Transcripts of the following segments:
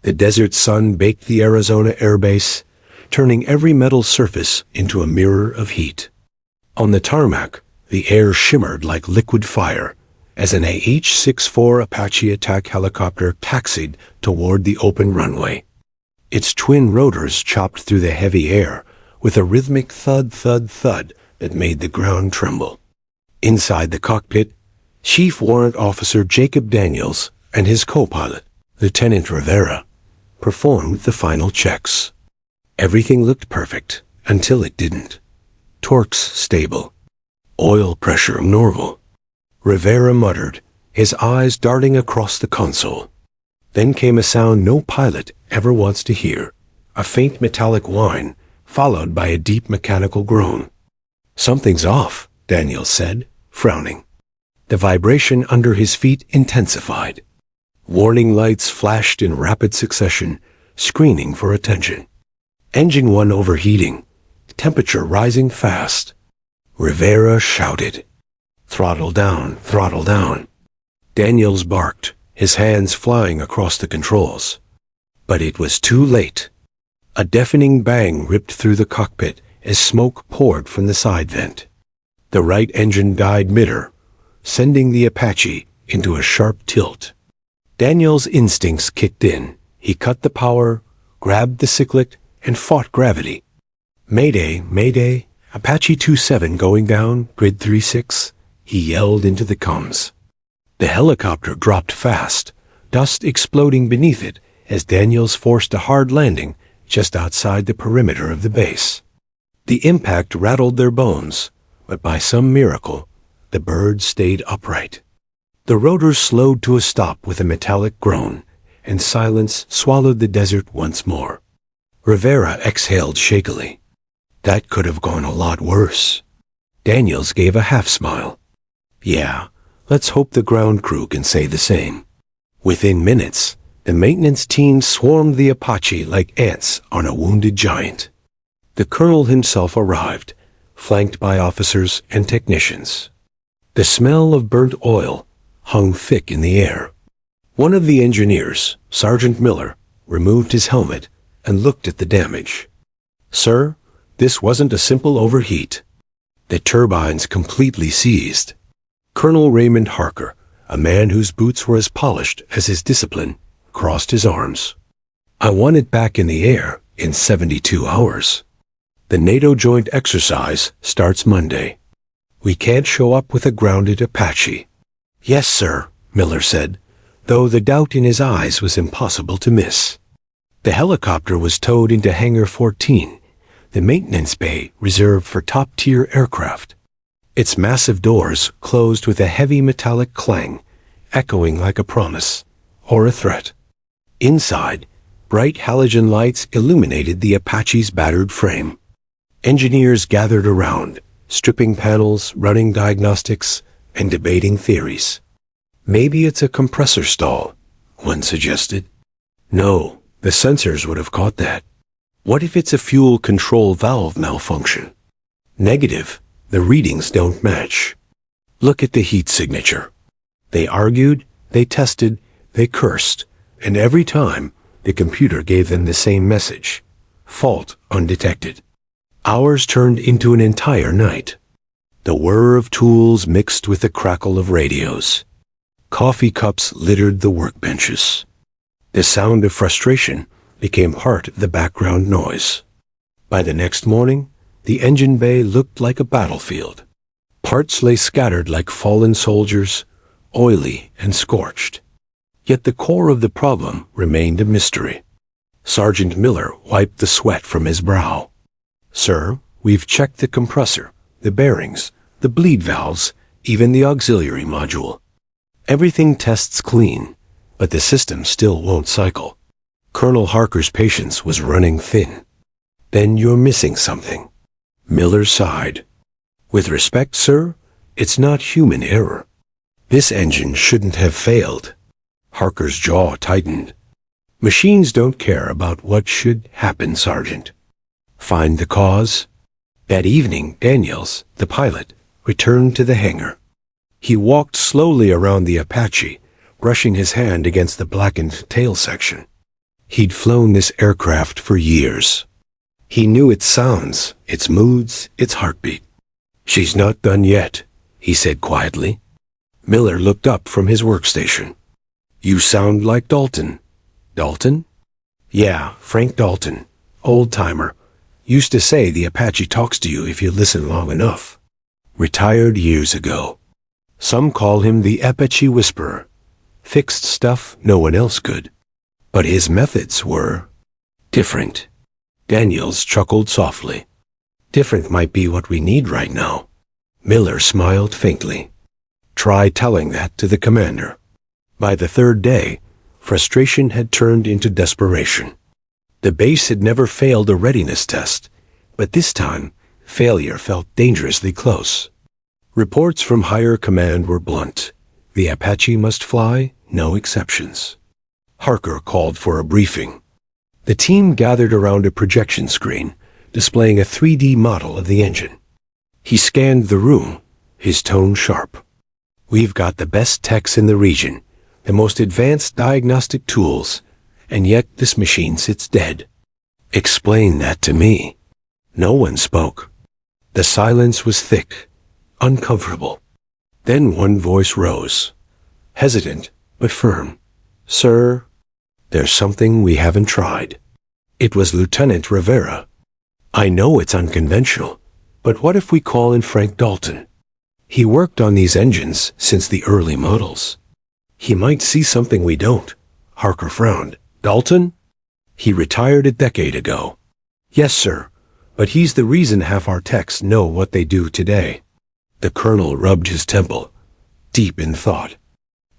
The desert sun baked the Arizona airbase, turning every metal surface into a mirror of heat. On the tarmac, the air shimmered like liquid fire as an AH-64 Apache attack helicopter taxied toward the open runway. Its twin rotors chopped through the heavy air with a rhythmic thud, thud, thud that made the ground tremble. Inside the cockpit, Chief Warrant Officer Jacob Daniels and his co-pilot, Lieutenant Rivera, performed the final checks. Everything looked perfect until it didn't. Torques stable. Oil pressure normal. Rivera muttered, his eyes darting across the console. Then came a sound no pilot ever wants to hear, a faint metallic whine, followed by a deep mechanical groan. "Something's off," Daniels said, frowning. The vibration under his feet intensified. Warning lights flashed in rapid succession, screening for attention. Engine 1 overheating, temperature rising fast. Rivera shouted, "Throttle down, throttle down." Daniels barked, his hands flying across the controls. But it was too late. A deafening bang ripped through the cockpit as smoke poured from the side vent. The right engine died mid-air, sending the Apache into a sharp tilt. Daniels' instincts kicked in. He cut the power, grabbed the cyclic, and fought gravity. "Mayday, Mayday, Apache 27 going down, grid 36, he yelled into the comms. The helicopter dropped fast, dust exploding beneath it as Daniels forced a hard landing just outside the perimeter of the base. The impact rattled their bones, but by some miracle, the bird stayed upright. The rotors slowed to a stop with a metallic groan, and silence swallowed the desert once more. Rivera exhaled shakily. That could have gone a lot worse. Daniels gave a half-smile. Yeah, let's hope the ground crew can say the same. Within minutes, the maintenance team swarmed the Apache like ants on a wounded giant. The colonel himself arrived, flanked by officers and technicians. The smell of burnt oil hung thick in the air. One of the engineers, Sergeant Miller, removed his helmet and looked at the damage. "Sir, this wasn't a simple overheat. The turbines completely seized." Colonel Raymond Harker, a man whose boots were as polished as his discipline, crossed his arms. "I want it back in the air in 72 hours. The NATO joint exercise starts Monday. We can't show up with a grounded Apache." "Yes, sir," Miller said, though the doubt in his eyes was impossible to miss. The helicopter was towed into Hangar 14, the maintenance bay reserved for top-tier aircraft. Its massive doors closed with a heavy metallic clang, echoing like a promise or a threat. Inside, bright halogen lights illuminated the Apache's battered frame. Engineers gathered around, stripping panels, running diagnostics, and debating theories. "Maybe it's a compressor stall," one suggested. "No, the sensors would have caught that." "What if it's a fuel control valve malfunction?" "Negative, the readings don't match." "Look at the heat signature." They argued, they tested, they cursed, and every time the computer gave them the same message: fault undetected. Hours turned into an entire night. The whir of tools mixed with the crackle of radios. Coffee cups littered the workbenches. The sound of frustration became part of the background noise. By the next morning, the engine bay looked like a battlefield. Parts lay scattered like fallen soldiers, oily and scorched. Yet the core of the problem remained a mystery. Sergeant Miller wiped the sweat from his brow. "Sir, we've checked the compressor, the bearings, the bleed valves, even the auxiliary module. Everything tests clean, but the system still won't cycle." Colonel Harker's patience was running thin. "Then you're missing something." Miller sighed. "With respect, sir, it's not human error. This engine shouldn't have failed." Harker's jaw tightened. "Machines don't care about what should happen, Sergeant. Find the cause." That evening, Daniels, the pilot, returned to the hangar. He walked slowly around the Apache, brushing his hand against the blackened tail section. He'd flown this aircraft for years. He knew its sounds, its moods, its heartbeat. "She's not done yet," he said quietly. Miller looked up from his workstation. "You sound like Dalton." "Dalton?" "Yeah, Frank Dalton. Old-timer. Used to say the Apache talks to you if you listen long enough. Retired years ago. Some call him the Apache Whisperer. Fixed stuff no one else could. But his methods were different." Daniels chuckled softly. "Different might be what we need right now." Miller smiled faintly. "Try telling that to the commander." By the third day, frustration had turned into desperation. The base had never failed a readiness test, but this time, failure felt dangerously close. Reports from higher command were blunt. The Apache must fly, no exceptions. Harker called for a briefing. The team gathered around a projection screen, displaying a 3D model of the engine. He scanned the room, his tone sharp. "We've got the best techs in the region, the most advanced diagnostic tools, and yet this machine sits dead. Explain that to me." No one spoke. The silence was thick, uncomfortable. Then one voice rose, hesitant but firm. "Sir, there's something we haven't tried." It was Lieutenant Rivera. "I know it's unconventional, but what if we call in Frank Dalton? He worked on these engines since the early models. He might see something we don't." Harker frowned. "Dalton? He retired a decade ago." "Yes, sir, but he's the reason half our techs know what they do today." The colonel rubbed his temple, deep in thought.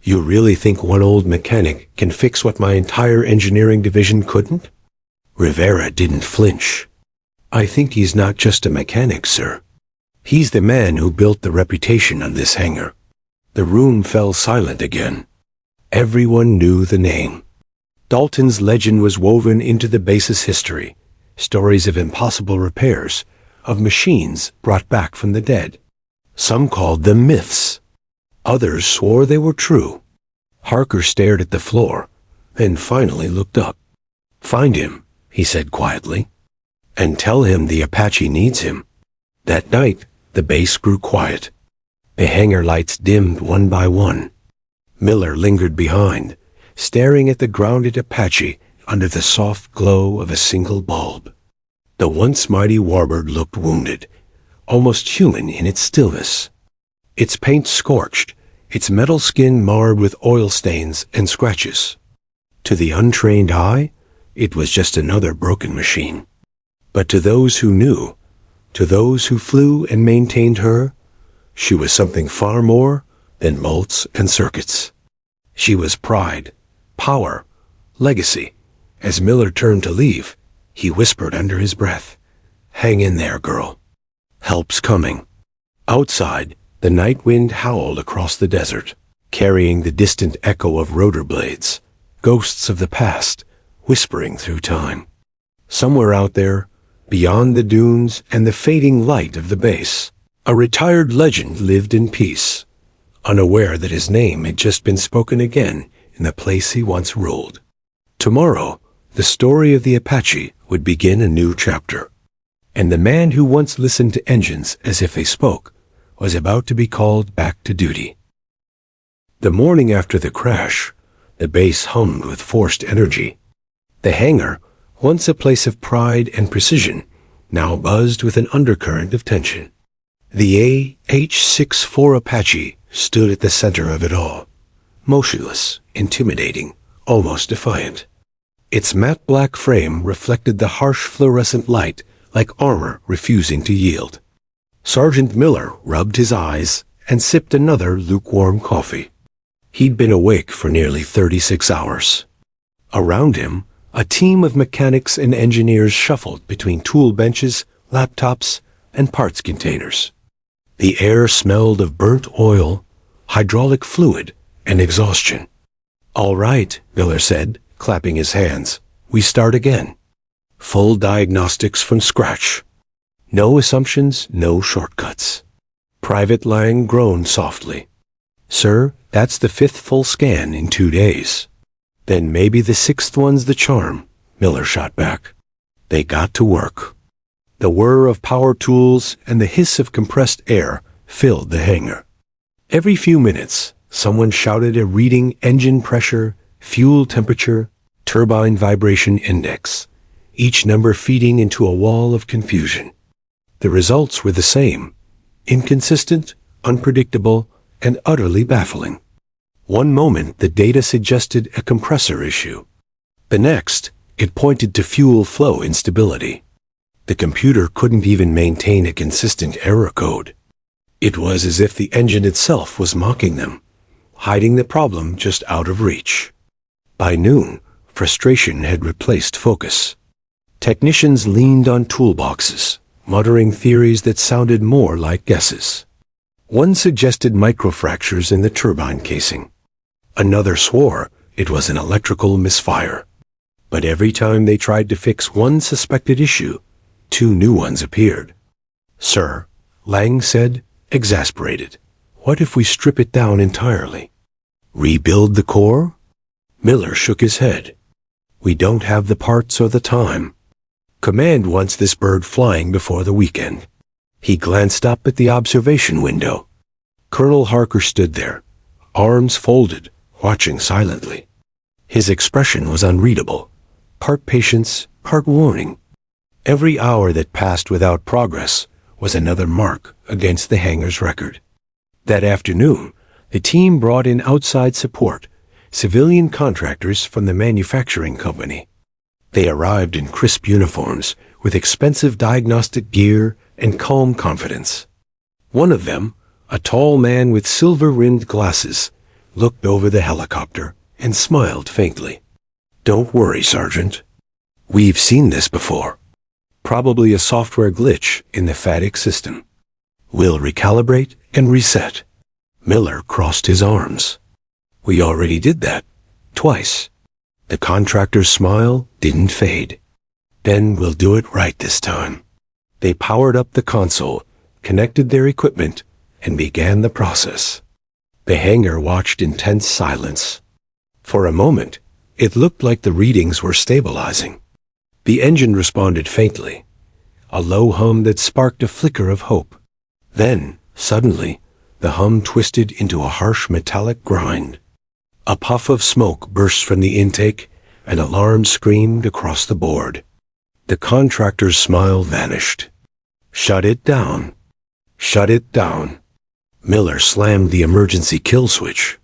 "You really think one old mechanic can fix what my entire engineering division couldn't?" Rivera didn't flinch. "I think he's not just a mechanic, sir. He's the man who built the reputation of this hangar." The room fell silent again. Everyone knew the name. Dalton's legend was woven into the base's history, stories of impossible repairs, of machines brought back from the dead. Some called them myths. Others swore they were true. Harker stared at the floor, then finally looked up. "Find him," he said quietly, "and tell him the Apache needs him." That night, the base grew quiet. The hangar lights dimmed one by one. Miller lingered behind, staring at the grounded Apache under the soft glow of a single bulb. The once mighty warbird looked wounded, almost human in its stillness. Its paint scorched, its metal skin marred with oil stains and scratches. To the untrained eye, it was just another broken machine. But to those who knew, to those who flew and maintained her, she was something far more than bolts and circuits. She was pride, power, legacy. As Miller turned to leave, he whispered under his breath, "Hang in there, girl. Help's coming." Outside, the night wind howled across the desert, carrying the distant echo of rotor blades, ghosts of the past, whispering through time. Somewhere out there, beyond the dunes and the fading light of the base, a retired legend lived in peace, unaware that his name had just been spoken again in the place he once ruled. Tomorrow, the story of the Apache would begin a new chapter, and the man who once listened to engines as if they spoke was about to be called back to duty. The morning after the crash, the base hummed with forced energy. The hangar, once a place of pride and precision, now buzzed with an undercurrent of tension. The AH-64 Apache stood at the center of it all, motionless, intimidating, almost defiant. Its matte black frame reflected the harsh fluorescent light like armor refusing to yield. Sergeant Miller rubbed his eyes and sipped another lukewarm coffee. He'd been awake for nearly 36 hours. Around him, a team of mechanics and engineers shuffled between tool benches, laptops, and parts containers. The air smelled of burnt oil, hydraulic fluid, and exhaustion. "All right," Miller said, clapping his hands. "We start again. Full diagnostics from scratch. No assumptions, no shortcuts." Private Lang groaned softly. "Sir, that's the 5th full scan in 2 days." Then maybe the sixth one's the charm, Miller shot back. They got to work. The whir of power tools and the hiss of compressed air filled the hangar. Every few minutes, someone shouted a reading: engine pressure, fuel temperature, turbine vibration index, each number feeding into a wall of confusion. The results were the same: inconsistent, unpredictable, and utterly baffling. One moment the data suggested a compressor issue. The next, it pointed to fuel flow instability. The computer couldn't even maintain a consistent error code. It was as if the engine itself was mocking them, hiding the problem just out of reach. By noon, frustration had replaced focus. Technicians leaned on toolboxes, muttering theories that sounded more like guesses. One suggested microfractures in the turbine casing. Another swore it was an electrical misfire. But every time they tried to fix one suspected issue, two new ones appeared. "Sir," Lang said, exasperated, "what if we strip it down entirely? Rebuild the core?" Miller shook his head. "We don't have the parts or the time. Command wants this bird flying before the weekend." He glanced up at the observation window. Colonel Harker stood there, arms folded, watching silently. His expression was unreadable, part patience, part warning. Every hour that passed without progress was another mark against the hangar's record. That afternoon, the team brought in outside support, civilian contractors from the manufacturing company. They arrived in crisp uniforms with expensive diagnostic gear and calm confidence. One of them, a tall man with silver-rimmed glasses, looked over the helicopter and smiled faintly. "Don't worry, Sergeant. We've seen this before. Probably a software glitch in the FADIC system. We'll recalibrate and reset." Miller crossed his arms. "We already did that. Twice." The contractor's smile didn't fade. "Then we'll do it right this time." They powered up the console, connected their equipment, and began the process. The hangar watched in tense silence. For a moment, it looked like the readings were stabilizing. The engine responded faintly, a low hum that sparked a flicker of hope. Then, suddenly, the hum twisted into a harsh metallic grind. A puff of smoke burst from the intake, and alarm screamed across the board. The contractor's smile vanished. "Shut it down. Shut it down." Miller slammed the emergency kill switch.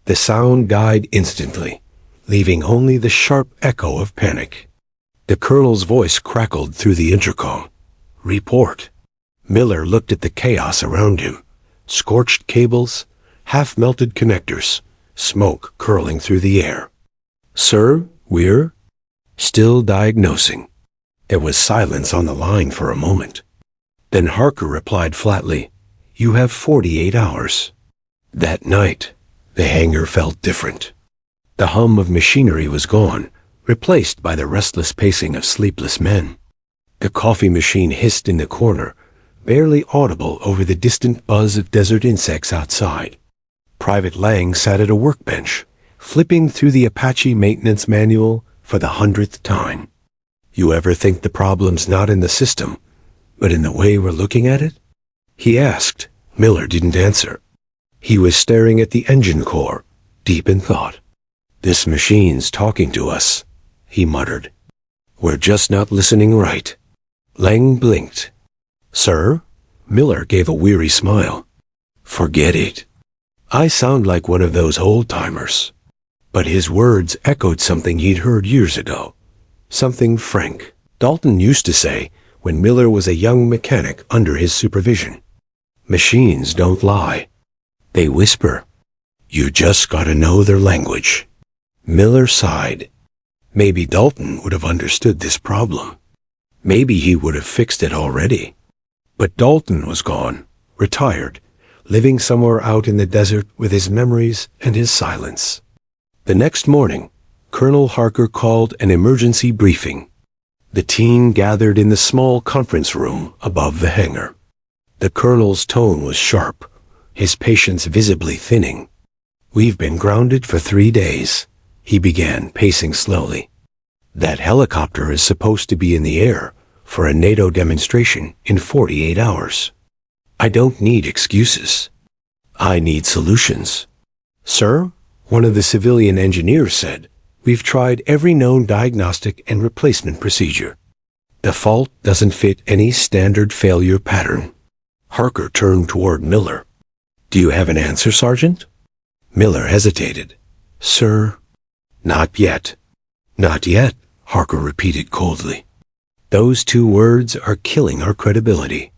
The sound died instantly, leaving only the sharp echo of panic. The colonel's voice crackled through the intercom. "Report." Miller looked at the chaos around him. Scorched cables, half-melted connectors, smoke curling through the air. "Sir, we're still diagnosing." There was silence on the line for a moment. Then Harker replied flatly, "You have 48 hours. That night, the hangar felt different. The hum of machinery was gone, replaced by the restless pacing of sleepless men. The coffee machine hissed in the corner, barely audible over the distant buzz of desert insects outside. Private Lang sat at a workbench, flipping through the Apache maintenance manual for the 100th time. "You ever think the problem's not in the system, but in the way we're looking at it?" he asked. Miller didn't answer. He was staring at the engine core, deep in thought. "This machine's talking to us," he muttered. "We're just not listening right." Lang blinked. "Sir?" Miller gave a weary smile. "Forget it. I sound like one of those old-timers." But his words echoed something he'd heard years ago. Something Frank Dalton used to say when Miller was a young mechanic under his supervision. "Machines don't lie. They whisper. You just gotta know their language." Miller sighed. Maybe Dalton would have understood this problem. Maybe he would have fixed it already. But Dalton was gone, retired, living somewhere out in the desert with his memories and his silence. The next morning, Colonel Harker called an emergency briefing. The team gathered in the small conference room above the hangar. The colonel's tone was sharp, his patience visibly thinning. "We've been grounded for 3 days. He began pacing slowly. That helicopter is supposed to be in the air for a NATO demonstration in 48 hours. I don't need excuses. I need solutions. Sir, one of the civilian engineers said, we've tried every known diagnostic and replacement procedure. The fault doesn't fit any standard failure pattern. Harker turned toward Miller. Do you have an answer, Sergeant? Miller hesitated. Sir, not yet. Not yet, Harker repeated coldly. Those two words are killing our credibility.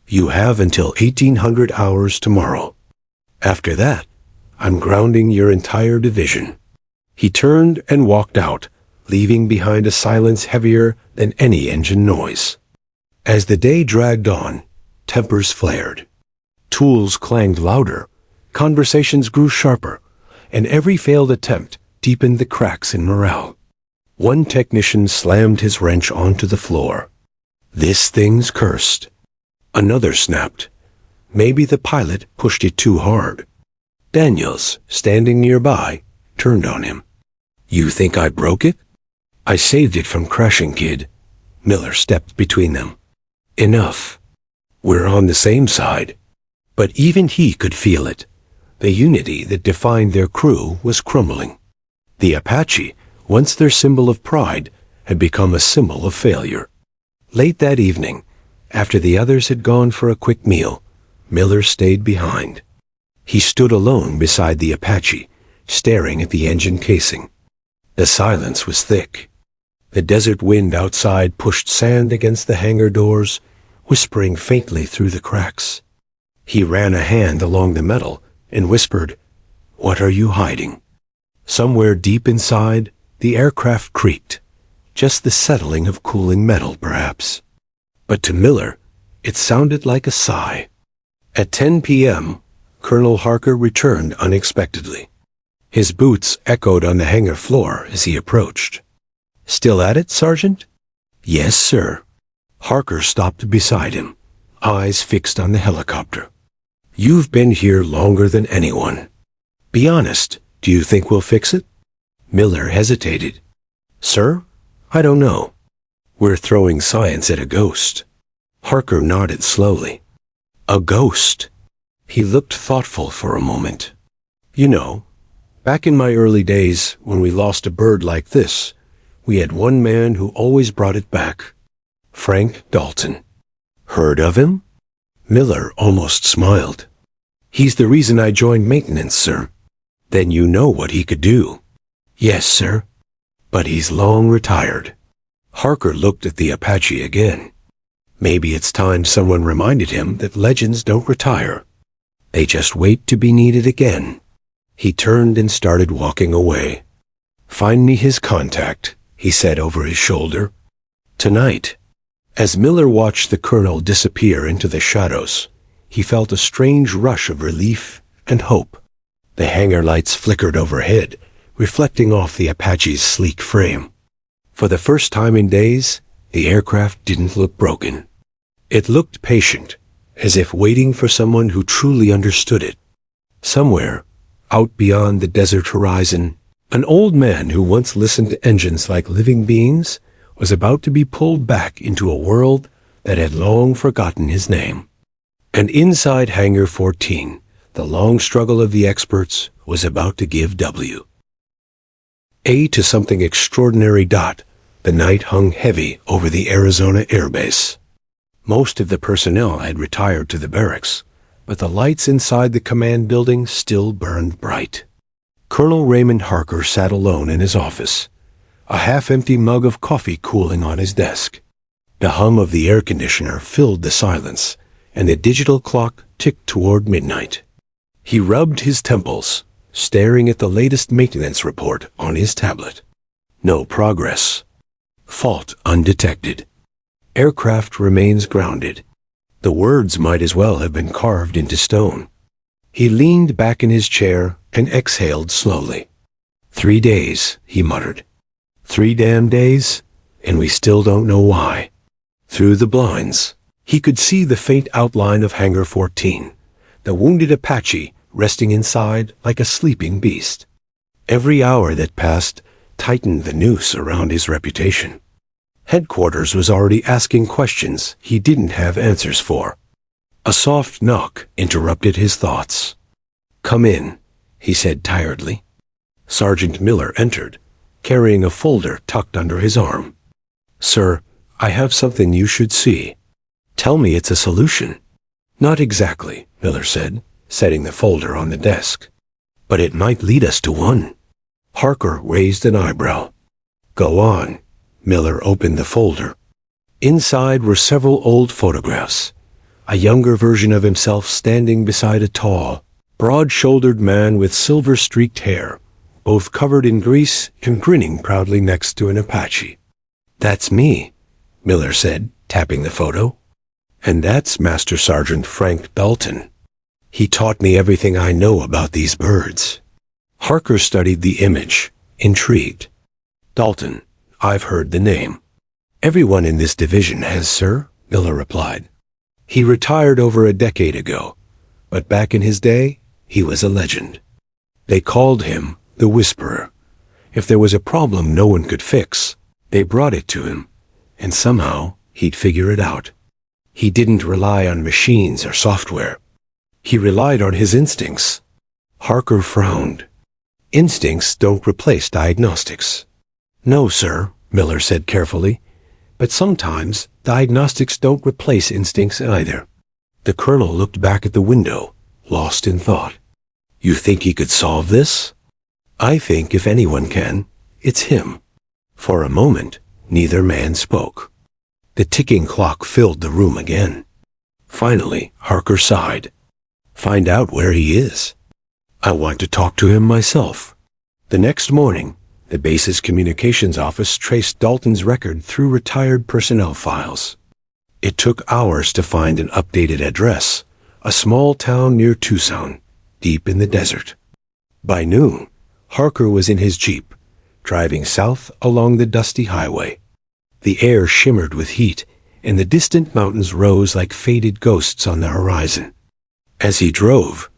You have until 1800 hours tomorrow. After that, I'm grounding your entire division. He turned and walked out, leaving behind a silence heavier than any engine noise. As the day dragged on, tempers flared. Tools clanged louder, conversations grew sharper, and every failed attempt deepened the cracks in morale. One technician slammed his wrench onto the floor. This thing's cursed. Another snapped. Maybe the pilot pushed it too hard. Daniels, standing nearby, turned on him. You think I broke it? I saved it from crashing, kid. Miller stepped between them. Enough. We're on the same side. But even he could feel it. The unity that defined their crew was crumbling. The Apache, once their symbol of pride, had become a symbol of failure. Late that evening, after the others had gone for a quick meal, Miller stayed behind. He stood alone beside the Apache, staring at the engine casing. The silence was thick. The desert wind outside pushed sand against the hangar doors, whispering faintly through the cracks. He ran a hand along the metal and whispered, What are you hiding? Somewhere deep inside, the aircraft creaked, just the settling of cooling metal, perhaps. But to Miller, it sounded like a sigh. At 10 p.m., Colonel Harker returned unexpectedly. His boots echoed on the hangar floor as he approached. Still at it, Sergeant? Yes, sir. Harker stopped beside him, eyes fixed on the helicopter. You've been here longer than anyone. Be honest, do you think we'll fix it? Miller hesitated. Sir, I don't know. We're throwing science at a ghost. Harker nodded slowly. A ghost. He looked thoughtful for a moment. You know, back in my early days when we lost a bird like this, we had one man who always brought it back. Frank Dalton. Heard of him? Miller almost smiled. He's the reason I joined maintenance, sir. Then you know what he could do. Yes, sir. But he's long retired. Harker looked at the Apache again. Maybe it's time someone reminded him that legends don't retire. They just wait to be needed again. He turned and started walking away. Find me his contact, he said over his shoulder. Tonight. As Miller watched the colonel disappear into the shadows, he felt a strange rush of relief and hope. The hangar lights flickered overhead, reflecting off the Apache's sleek frame. For the first time in days, the aircraft didn't look broken. It looked patient, as if waiting for someone who truly understood it. Somewhere, out beyond the desert horizon, an old man who once listened to engines like living beings was about to be pulled back into a world that had long forgotten his name. And inside Hangar 14, the long struggle of the experts was about to give W. To something extraordinary. The night hung heavy over the Arizona Air Base. Most of the personnel had retired to the barracks, but the lights inside the command building still burned bright. Colonel Raymond Harker sat alone in his office, a half-empty mug of coffee cooling on his desk. The hum of the air conditioner filled the silence, and the digital clock ticked toward midnight. He rubbed his temples, staring at the latest maintenance report on his tablet. No progress. Fault undetected. Aircraft remains grounded. The words might as well have been carved into stone. He leaned back in his chair and exhaled slowly. 3 days, he muttered. 3 damn days, and we still don't know why. Through the blinds, he could see the faint outline of Hangar 14, the wounded Apache resting inside like a sleeping beast. Every hour that passed tightened the noose around his reputation. Headquarters was already asking questions he didn't have answers for. A soft knock interrupted his thoughts. "Come in," he said tiredly. Sergeant Miller entered, carrying a folder tucked under his arm. "Sir, I have something you should see." "Tell me it's a solution." "Not exactly," Miller said, setting the folder on the desk. "But it might lead us to one." Harker raised an eyebrow. "Go on." Miller opened the folder. Inside were several old photographs. A younger version of himself standing beside a tall, broad-shouldered man with silver-streaked hair, both covered in grease and grinning proudly next to an Apache. "That's me," Miller said, tapping the photo. "And that's Master Sergeant Frank Dalton. He taught me everything I know about these birds." Harker studied the image, intrigued. "Dalton, I've heard the name." "Everyone in this division has, sir," Miller replied. "He retired over a decade ago, but back in his day, he was a legend. They called him the Whisperer. If there was a problem no one could fix, they brought it to him, and somehow he'd figure it out. He didn't rely on machines or software. He relied on his instincts." Harker frowned. "Instincts don't replace diagnostics." "No, sir," Miller said carefully, "but sometimes diagnostics don't replace instincts either." The colonel looked back at the window, lost in thought. "You think he could solve this?" "I think if anyone can, it's him." For a moment, neither man spoke. The ticking clock filled the room again. Finally, Harker sighed. "Find out where he is. I want to talk to him myself." The next morning, the base's communications office traced Dalton's record through retired personnel files. It took hours to find an updated address, a small town near Tucson, deep in the desert. By noon, Harker was in his Jeep, driving south along the dusty highway. The air shimmered with heat, and the distant mountains rose like faded ghosts on the horizon. As he drove,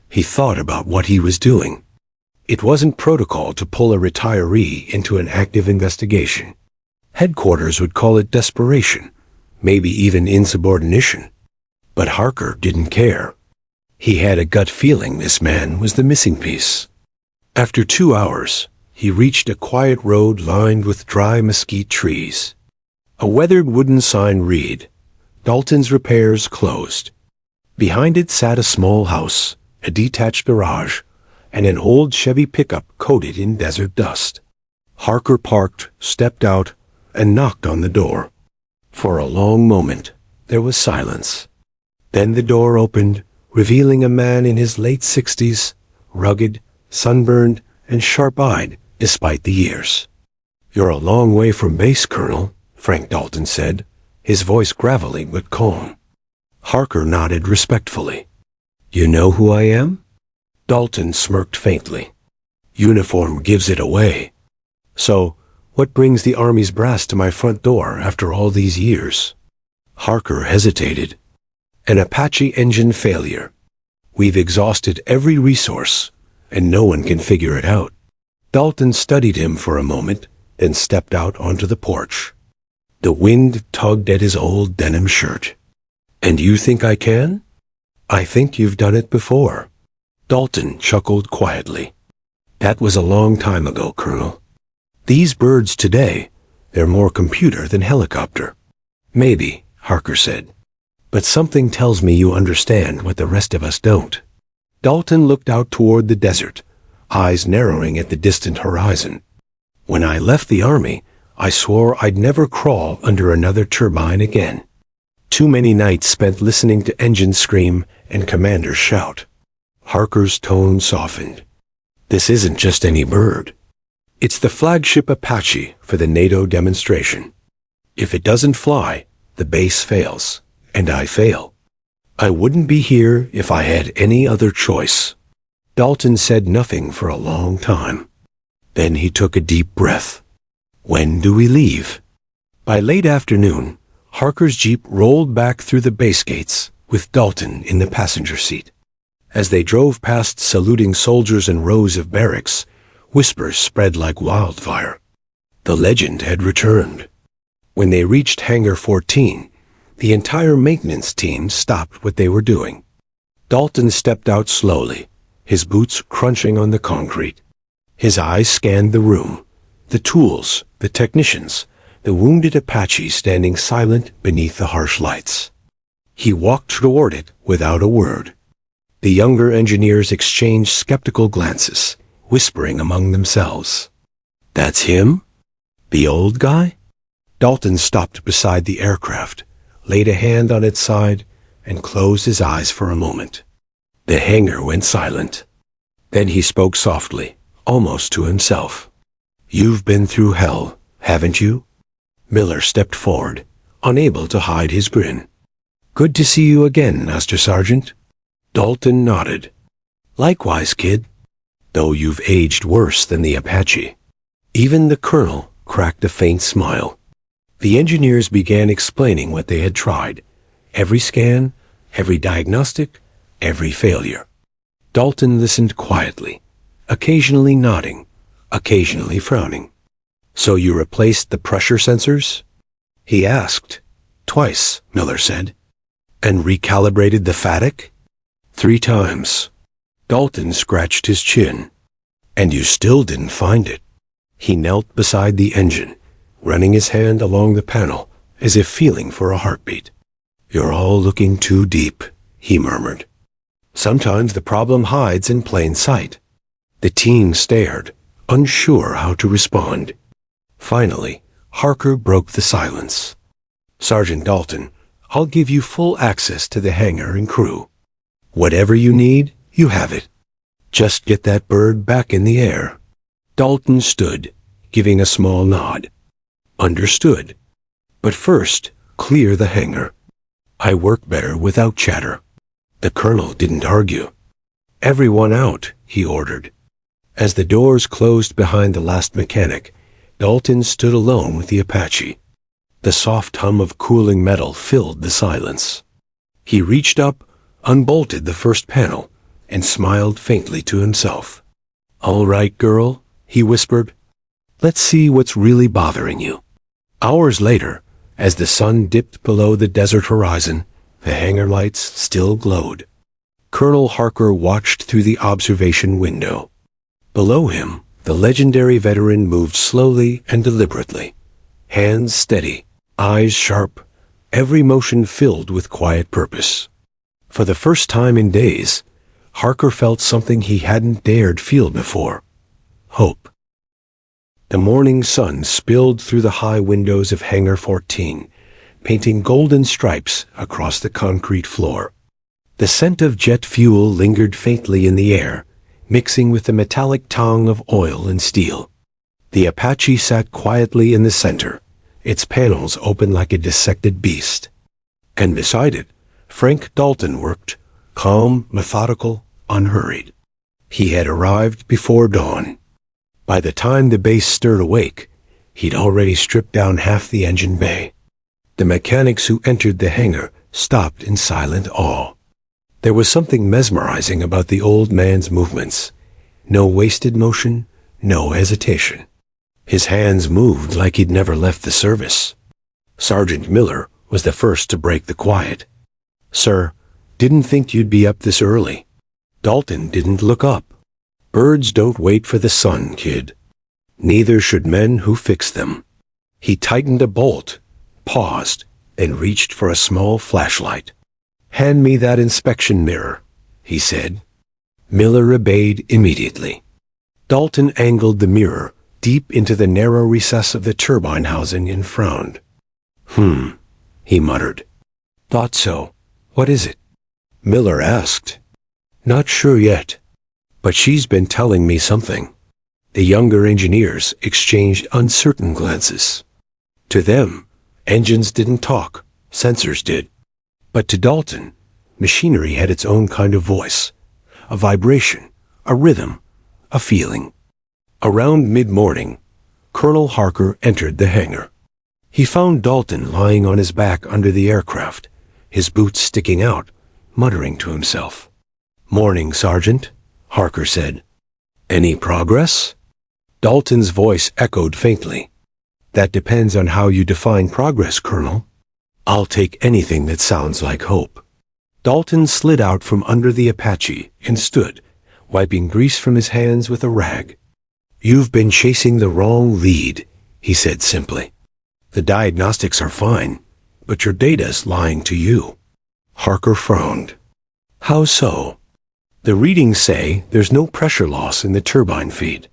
he thought about what he was doing. It wasn't protocol to pull a retiree into an active investigation. Headquarters would call it desperation, maybe even insubordination. But Harker didn't care. He had a gut feeling this man was the missing piece. After 2 hours, he reached a quiet road lined with dry mesquite trees. A weathered wooden sign read, "Dalton's Repairs Closed." Behind it sat a small house, a detached garage, and an old Chevy pickup coated in desert dust. Harker parked, stepped out, and knocked on the door. For a long moment, there was silence. Then the door opened, revealing a man in his late 60s, rugged, sunburned, and sharp-eyed despite the years. "You're a long way from base, Colonel," Frank Dalton said, his voice gravelly but calm. Harker nodded respectfully. "You know who I am?" Dalton smirked faintly. "Uniform gives it away. So, what brings the Army's brass to my front door after all these years?" Harker hesitated. "An Apache engine failure. We've exhausted every resource, and no one can figure it out." Dalton studied him for a moment, then stepped out onto the porch. The wind tugged at his old denim shirt. "And you think I can?" "I think you've done it before." Dalton chuckled quietly. "That was a long time ago, Colonel. These birds today, they're more computer than helicopter." "Maybe," Harker said. "But something tells me you understand what the rest of us don't." Dalton looked out toward the desert, eyes narrowing at the distant horizon. "When I left the Army, I swore I'd never crawl under another turbine again. Too many nights spent listening to engines scream and commanders shout." Harker's tone softened. "This isn't just any bird. It's the flagship Apache for the NATO demonstration. If it doesn't fly, the base fails, and I fail. I wouldn't be here if I had any other choice." Dalton said nothing for a long time. Then he took a deep breath. "When do we leave?" By late afternoon, Harker's Jeep rolled back through the base gates, with Dalton in the passenger seat. As they drove past saluting soldiers and rows of barracks, whispers spread like wildfire. The legend had returned. When they reached Hangar 14, the entire maintenance team stopped what they were doing. Dalton stepped out slowly, his boots crunching on the concrete. His eyes scanned the room, the tools, the technicians, the wounded Apache standing silent beneath the harsh lights. He walked toward it without a word. The younger engineers exchanged skeptical glances, whispering among themselves. "That's him? The old guy?" Dalton stopped beside the aircraft, laid a hand on its side, and closed his eyes for a moment. The hangar went silent. Then he spoke softly, almost to himself. "You've been through hell, haven't you?" Miller stepped forward, unable to hide his grin. "Good to see you again, Master Sergeant." Dalton nodded. "Likewise, kid. Though you've aged worse than the Apache." Even the colonel cracked a faint smile. The engineers began explaining what they had tried. Every scan, every diagnostic, every failure. Dalton listened quietly, occasionally nodding, occasionally frowning. "So you replaced the pressure sensors?" he asked. "Twice," Miller said. "And recalibrated the FATIC?" "3 times. Dalton scratched his chin. "And you still didn't find it." He knelt beside the engine, running his hand along the panel as if feeling for a heartbeat. "You're all looking too deep," he murmured. "Sometimes the problem hides in plain sight." The team stared, unsure how to respond. Finally, Harker broke the silence. "Sergeant Dalton, I'll give you full access to the hangar and crew. Whatever you need, you have it. Just get that bird back in the air." Dalton stood, giving a small nod. "Understood. But first, clear the hangar. I work better without chatter." The colonel didn't argue. "Everyone out," he ordered. As the doors closed behind the last mechanic, Dalton stood alone with the Apache. The soft hum of cooling metal filled the silence. He reached up, unbolted the first panel, and smiled faintly to himself. "All right, girl," he whispered. "Let's see what's really bothering you." Hours later, as the sun dipped below the desert horizon, the hangar lights still glowed. Colonel Harker watched through the observation window. Below him, the legendary veteran moved slowly and deliberately, hands steady, eyes sharp, every motion filled with quiet purpose. For the first time in days, Harker felt something he hadn't dared feel before: hope. The morning sun spilled through the high windows of Hangar 14, painting golden stripes across the concrete floor. The scent of jet fuel lingered faintly in the air, mixing with the metallic tang of oil and steel. The Apache sat quietly in the center, its panels open like a dissected beast. And beside it, Frank Dalton worked, calm, methodical, unhurried. He had arrived before dawn. By the time the base stirred awake, he'd already stripped down half the engine bay. The mechanics who entered the hangar stopped in silent awe. There was something mesmerizing about the old man's movements. No wasted motion, no hesitation. His hands moved like he'd never left the service. Sergeant Miller was the first to break the quiet. "Sir, didn't think you'd be up this early." Dalton didn't look up. "Birds don't wait for the sun, kid. Neither should men who fix them." He tightened a bolt, paused, and reached for a small flashlight. "Hand me that inspection mirror," he said. Miller obeyed immediately. Dalton angled the mirror deep into the narrow recess of the turbine housing and frowned. He muttered. "Thought so. What is it?" Miller asked. "Not sure yet, but she's been telling me something." The younger engineers exchanged uncertain glances. To them, engines didn't talk, sensors did. But to Dalton, machinery had its own kind of voice, a vibration, a rhythm, a feeling. Around mid-morning, Colonel Harker entered the hangar. He found Dalton lying on his back under the aircraft, his boots sticking out, muttering to himself. "Morning, Sergeant," Harker said. "Any progress?" Dalton's voice echoed faintly. That depends on how you define progress, Colonel. I'll take anything that sounds like hope. Dalton slid out from under the Apache and stood, wiping grease from his hands with a rag. You've been chasing the wrong lead, he said simply. The diagnostics are fine, but your data's lying to you. Harker frowned. How so? The readings say there's no pressure loss in the turbine feed.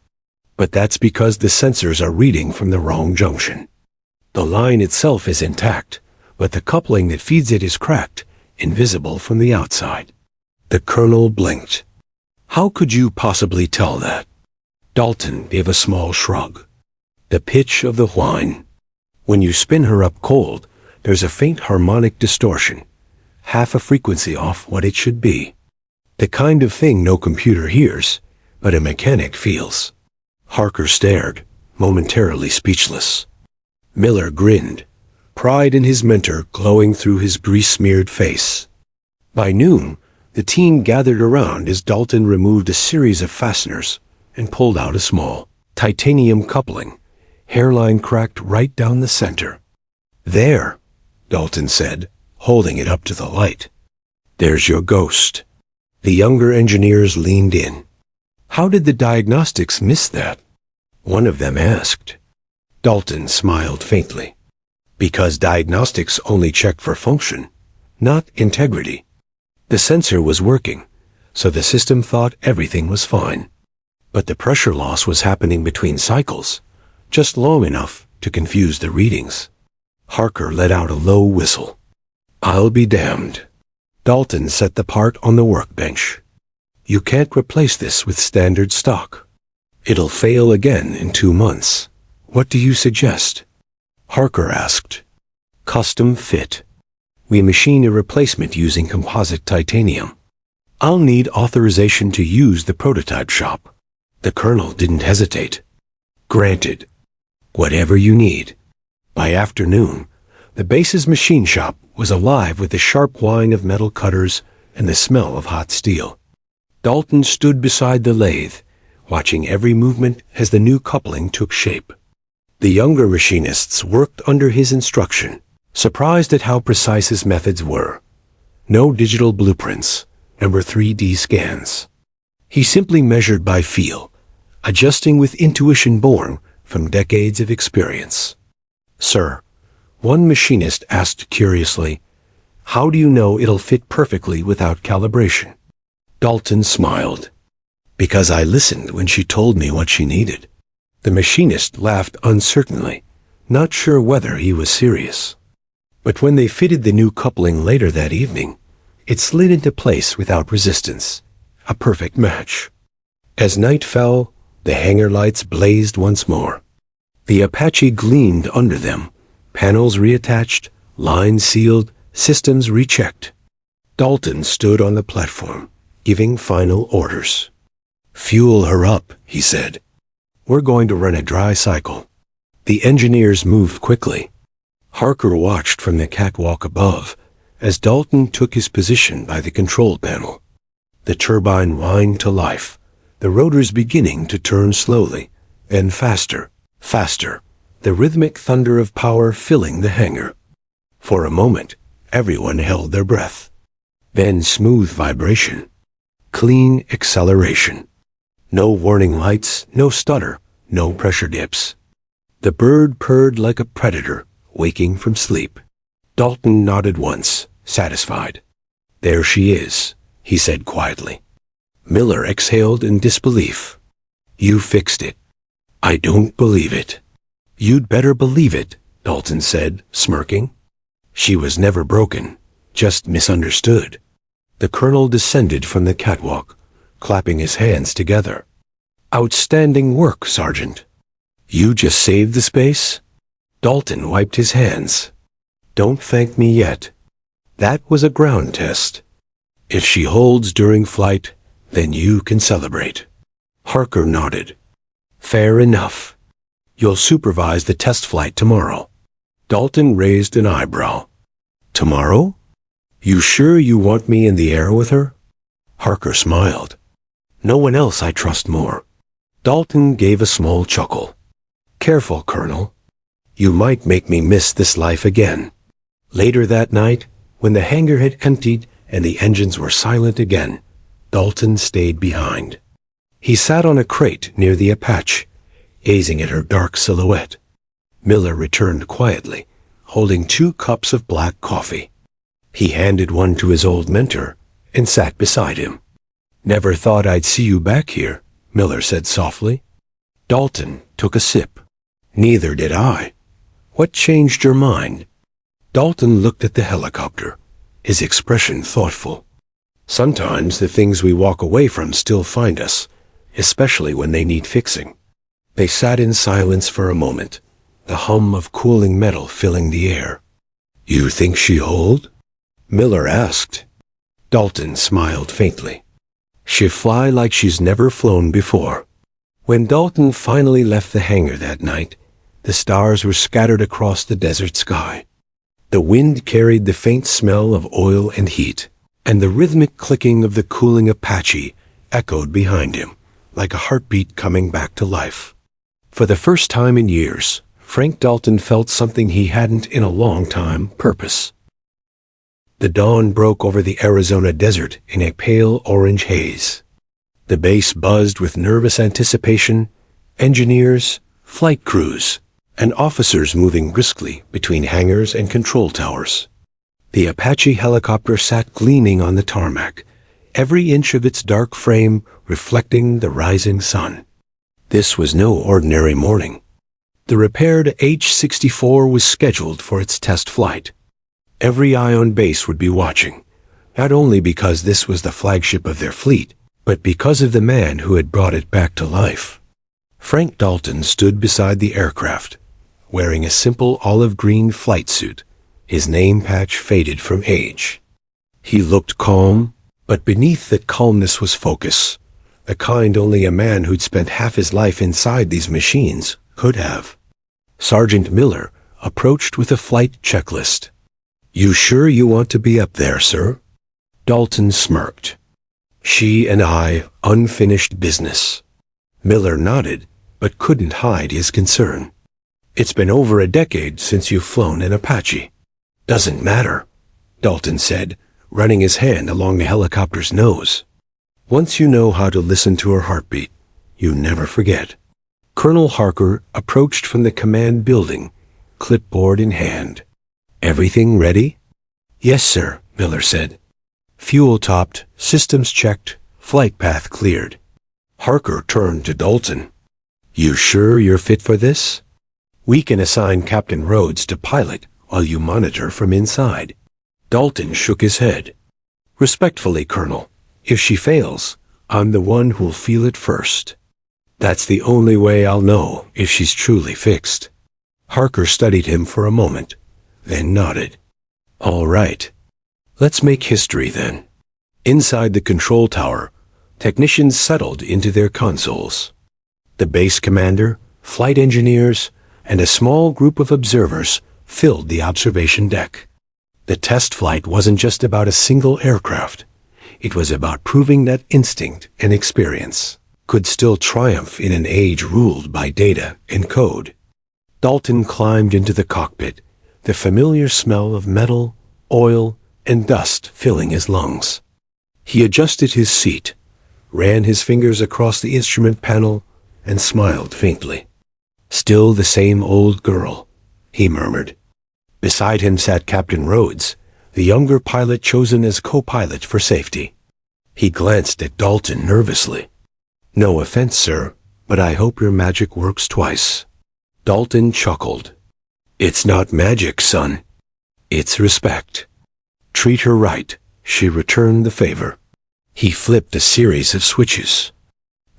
But that's because the sensors are reading from the wrong junction. The line itself is intact, but the coupling that feeds it is cracked, invisible from the outside. The colonel blinked. How could you possibly tell that? Dalton gave a small shrug. The pitch of the whine. When you spin her up cold, there's a faint harmonic distortion, half a frequency off what it should be. The kind of thing no computer hears, but a mechanic feels. Harker stared, momentarily speechless. Miller grinned, pride in his mentor glowing through his grease-smeared face. By noon, the team gathered around as Dalton removed a series of fasteners and pulled out a small titanium coupling, hairline cracked right down the center. There, Dalton said, holding it up to the light. There's your ghost. The younger engineers leaned in. How did the diagnostics miss that? One of them asked. Dalton smiled faintly. Because diagnostics only check for function, not integrity. The sensor was working, so the system thought everything was fine. But the pressure loss was happening between cycles, just long enough to confuse the readings. Harker let out a low whistle. I'll be damned. Dalton set the part on the workbench. You can't replace this with standard stock. It'll fail again in 2 months. What do you suggest? Harker asked. Custom fit. We machine a replacement using composite titanium. I'll need authorization to use the prototype shop. The colonel didn't hesitate. Granted. Whatever you need. By afternoon, the base's machine shop was alive with the sharp whine of metal cutters and the smell of hot steel. Dalton stood beside the lathe, watching every movement as the new coupling took shape. The younger machinists worked under his instruction, surprised at how precise his methods were. No digital blueprints, no 3D scans. He simply measured by feel, adjusting with intuition born from decades of experience. Sir, one machinist asked curiously, how do you know it'll fit perfectly without calibration? Dalton smiled. Because I listened when she told me what she needed. The machinist laughed uncertainly, not sure whether he was serious. But when they fitted the new coupling later that evening, it slid into place without resistance, a perfect match. As night fell, the hangar lights blazed once more. The Apache gleamed under them, panels reattached, lines sealed, systems rechecked. Dalton stood on the platform, giving final orders. Fuel her up, he said. We're going to run a dry cycle. The engineers moved quickly. Harker watched from the catwalk above as Dalton took his position by the control panel. The turbine whined to life, the rotors beginning to turn slowly, and faster, faster, the rhythmic thunder of power filling the hangar. For a moment, everyone held their breath. Then smooth vibration, clean acceleration. No warning lights, no stutter, no pressure dips. The bird purred like a predator, waking from sleep. Dalton nodded once, satisfied. There she is, he said quietly. Miller exhaled in disbelief. You fixed it. I don't believe it. You'd better believe it, Dalton said, smirking. She was never broken, just misunderstood. The colonel descended from the catwalk, clapping his hands together. Outstanding work, Sergeant. You just saved the space? Dalton wiped his hands. Don't thank me yet. That was a ground test. If she holds during flight, then you can celebrate. Harker nodded. Fair enough. You'll supervise the test flight tomorrow. Dalton raised an eyebrow. Tomorrow? You sure you want me in the air with her? Harker smiled. No one else I trust more. Dalton gave a small chuckle. "Careful, Colonel. You might make me miss this life again." Later that night, when the hangar had emptied and the engines were silent again, Dalton stayed behind. He sat on a crate near the Apache, gazing at her dark silhouette. Miller returned quietly, holding 2 cups of black coffee. He handed one to his old mentor and sat beside him. "Never thought I'd see you back here," Miller said softly. Dalton took a sip. "Neither did I. What changed your mind?" Dalton looked at the helicopter, his expression thoughtful. "Sometimes the things we walk away from still find us, especially when they need fixing." They sat in silence for a moment, the hum of cooling metal filling the air. "You think she'll hold?" Miller asked. Dalton smiled faintly. "She'll fly like she's never flown before." When Dalton finally left the hangar that night, the stars were scattered across the desert sky. The wind carried the faint smell of oil and heat, and the rhythmic clicking of the cooling Apache echoed behind him, like a heartbeat coming back to life. For the first time in years, Frank Dalton felt something he hadn't in a long time: purpose. The dawn broke over the Arizona desert in a pale orange haze. The base buzzed with nervous anticipation, engineers, flight crews, and officers moving briskly between hangars and control towers. The Apache helicopter sat gleaming on the tarmac, every inch of its dark frame reflecting the rising sun. This was no ordinary morning. The repaired AH-64 was scheduled for its test flight. Every eye on base would be watching, not only because this was the flagship of their fleet, but because of the man who had brought it back to life. Frank Dalton stood beside the aircraft, wearing a simple olive-green flight suit, his name patch faded from age. He looked calm, but beneath that calmness was focus, the kind only a man who'd spent half his life inside these machines could have. Sergeant Miller approached with a flight checklist. "You sure you want to be up there, sir?" Dalton smirked. "She and I, unfinished business." Miller nodded, but couldn't hide his concern. "It's been over a decade since you've flown an Apache." "Doesn't matter," Dalton said, running his hand along the helicopter's nose. "Once you know how to listen to her heartbeat, you never forget." Colonel Harker approached from the command building, clipboard in hand. "Everything ready?" "Yes, sir," Miller said. "Fuel topped, systems checked, flight path cleared." Harker turned to Dalton. "You sure you're fit for this? We can assign Captain Rhodes to pilot while you monitor from inside." Dalton shook his head. "Respectfully, Colonel, if she fails, I'm the one who'll feel it first. That's the only way I'll know if she's truly fixed." Harker studied him for a moment, then nodded. "All right. Let's make history then." Inside the control tower, technicians settled into their consoles. The base commander, flight engineers, and a small group of observers filled the observation deck. The test flight wasn't just about a single aircraft. It was about proving that instinct and experience could still triumph in an age ruled by data and code. Dalton climbed into the cockpit, the familiar smell of metal, oil, and dust filling his lungs. He adjusted his seat, ran his fingers across the instrument panel, and smiled faintly. "Still the same old girl," he murmured. Beside him sat Captain Rhodes, the younger pilot chosen as co-pilot for safety. He glanced at Dalton nervously. "No offense, sir, but I hope your magic works twice." Dalton chuckled. "It's not magic, son. It's respect. Treat her right." She returned the favor. He flipped a series of switches.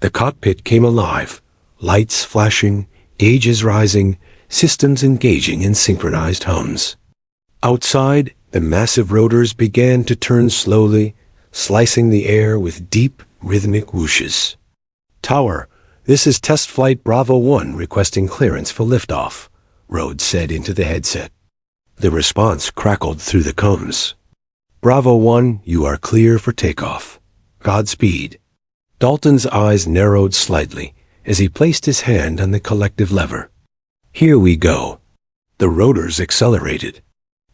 The cockpit came alive, lights flashing, gauges rising, systems engaging in synchronized hums. Outside, the massive rotors began to turn slowly, slicing the air with deep, rhythmic whooshes. "Tower, this is Test Flight Bravo 1 requesting clearance for liftoff," Rhodes said into the headset. The response crackled through the combs. "Bravo 1, you are clear for takeoff. Godspeed." Dalton's eyes narrowed slightly, as he placed his hand on the collective lever. Here we go. The rotors accelerated.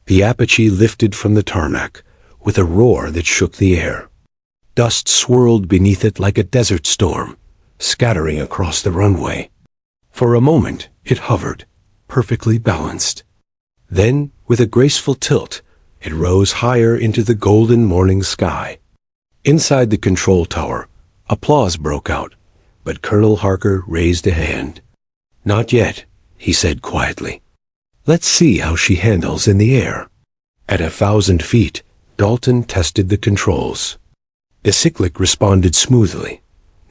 The Apache lifted from the tarmac with a roar that shook the air. Dust swirled beneath it like a desert storm, scattering across the runway. For a moment, it hovered, perfectly balanced. Then, with a graceful tilt, it rose higher into the golden morning sky. Inside the control tower, applause broke out, but Colonel Harker raised a hand. "Not yet," he said quietly. "Let's see how she handles in the air." At 1,000 feet, Dalton tested the controls. The cyclic responded smoothly.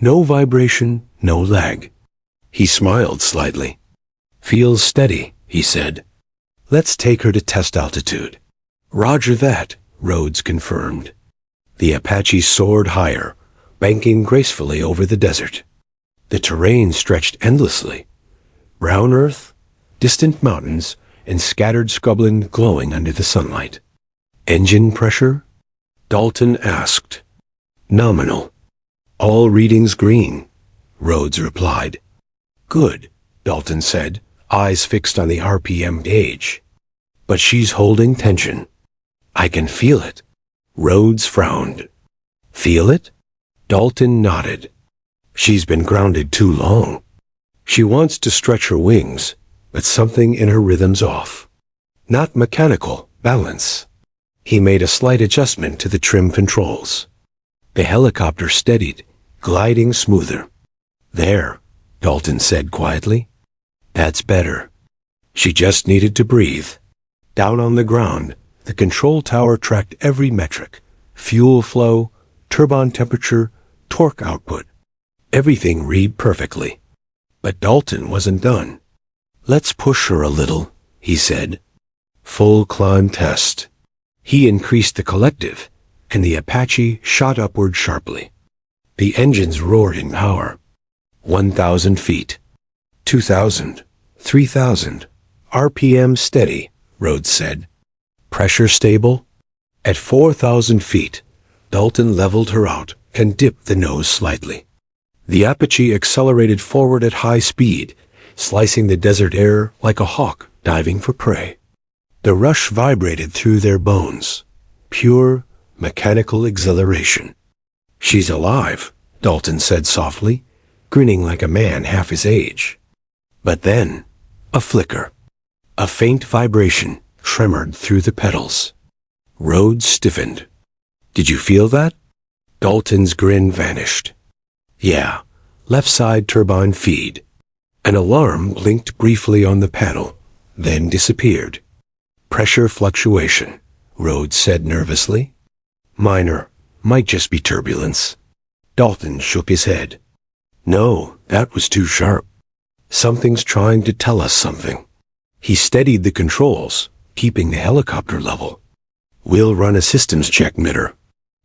No vibration, no lag. He smiled slightly. "Feels steady," he said. "Let's take her to test altitude." "Roger that," Rhodes confirmed. The Apache soared higher, banking gracefully over the desert. The terrain stretched endlessly. Brown earth, distant mountains, and scattered scrubland glowing under the sunlight. "Engine pressure?" Dalton asked. "Nominal. All readings green," Rhodes replied. "Good," Dalton said, eyes fixed on the RPM gauge. "But she's holding tension." "I can feel it." Rhodes frowned. "Feel it?" Dalton nodded. "She's been grounded too long. She wants to stretch her wings, but something in her rhythm's off. Not mechanical, balance." He made a slight adjustment to the trim controls. The helicopter steadied, gliding smoother. "There," Dalton said quietly. "That's better." She just needed to breathe. Down on the ground, the control tower tracked every metric: fuel flow, turbine temperature, torque output. Everything read perfectly. But Dalton wasn't done. "Let's push her a little," he said. Full climb test. He increased the collective, and the Apache shot upward sharply. The engines roared in power. 1,000 feet. 2,000. 3,000. RPM steady, Rhodes said. "Pressure stable?" At 4,000 feet, Dalton leveled her out and dipped the nose slightly. The Apache accelerated forward at high speed, slicing the desert air like a hawk diving for prey. The rush vibrated through their bones. Pure, mechanical exhilaration. "She's alive," Dalton said softly, grinning like a man half his age. But then, a flicker. A faint vibration tremored through the pedals. Rhodes stiffened. "Did you feel that?" Dalton's grin vanished. "Yeah, left side turbine feed." An alarm blinked briefly on the panel, then disappeared. "Pressure fluctuation," Rhodes said nervously. "Minor, might just be turbulence." Dalton shook his head. "No, that was too sharp. Something's trying to tell us something." He steadied the controls, keeping the helicopter level. "We'll run a systems check, Mitter."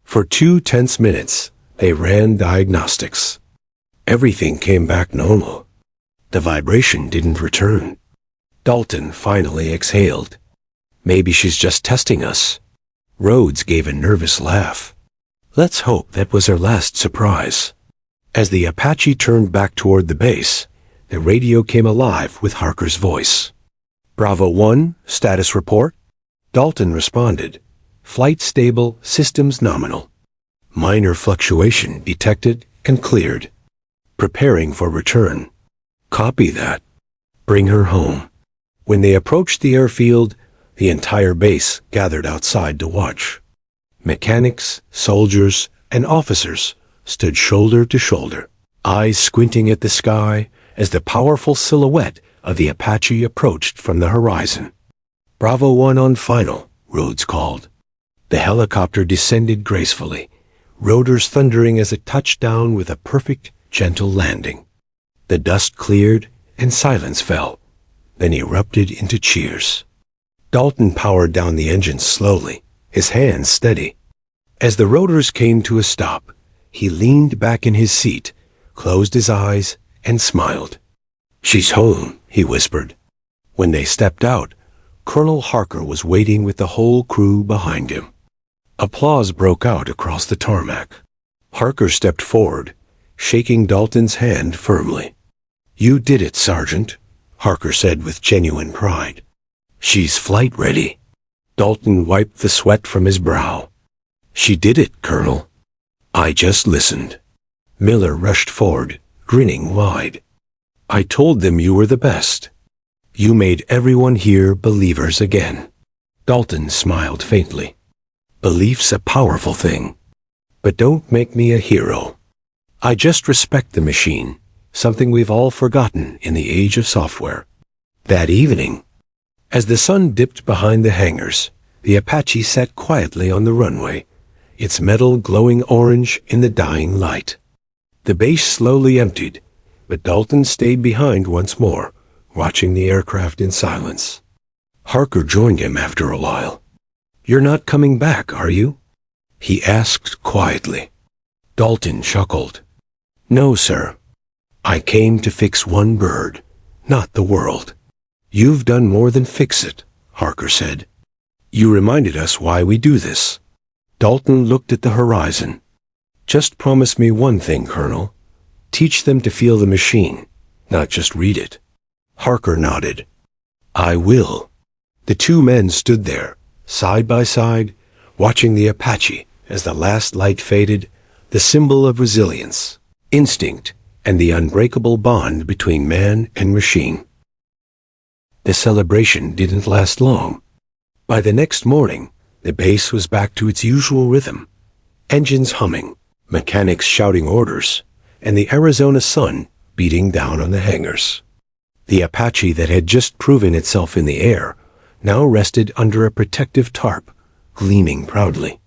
For 2 tense minutes, they ran diagnostics. Everything came back normal. The vibration didn't return. Dalton finally exhaled. "Maybe she's just testing us." Rhodes gave a nervous laugh. "Let's hope that was her last surprise." As the Apache turned back toward the base, the radio came alive with Harker's voice. "Bravo 1, status report." Dalton responded. "Flight stable, systems nominal. Minor fluctuation detected and cleared. Preparing for return." "Copy that. Bring her home." When they approached the airfield, the entire base gathered outside to watch. Mechanics, soldiers, and officers stood shoulder to shoulder, eyes squinting at the sky as the powerful silhouette of the Apache approached from the horizon. "Bravo 1 on final," Rhodes called. The helicopter descended gracefully, rotors thundering as it touched down with a perfect, gentle landing. The dust cleared and silence fell, then erupted into cheers. Dalton powered down the engines slowly, his hands steady. As the rotors came to a stop, he leaned back in his seat, closed his eyes, and smiled. "She's home," he whispered. When they stepped out, Colonel Harker was waiting with the whole crew behind him. Applause broke out across the tarmac. Harker stepped forward, shaking Dalton's hand firmly. "You did it, Sergeant," Harker said with genuine pride. "She's flight ready." Dalton wiped the sweat from his brow. "She did it, Colonel. I just listened." Miller rushed forward, grinning wide. "I told them you were the best. You made everyone here believers again." Dalton smiled faintly. "Belief's a powerful thing. But don't make me a hero. I just respect the machine, something we've all forgotten in the age of software." That evening, as the sun dipped behind the hangars, the Apache sat quietly on the runway, its metal glowing orange in the dying light. The base slowly emptied, but Dalton stayed behind once more, watching the aircraft in silence. Harker joined him after a while. "You're not coming back, are you?" he asked quietly. Dalton chuckled. "No, sir. I came to fix one bird, not the world." "You've done more than fix it," Harker said. "You reminded us why we do this." Dalton looked at the horizon. "Just promise me one thing, Colonel. Teach them to feel the machine, not just read it." Harker nodded. "I will." The two men stood there, side by side, watching the Apache as the last light faded, the symbol of resilience, instinct, and the unbreakable bond between man and machine. The celebration didn't last long. By the next morning, the base was back to its usual rhythm. Engines humming, mechanics shouting orders, and the Arizona sun beating down on the hangars. The Apache that had just proven itself in the air now rested under a protective tarp, gleaming proudly.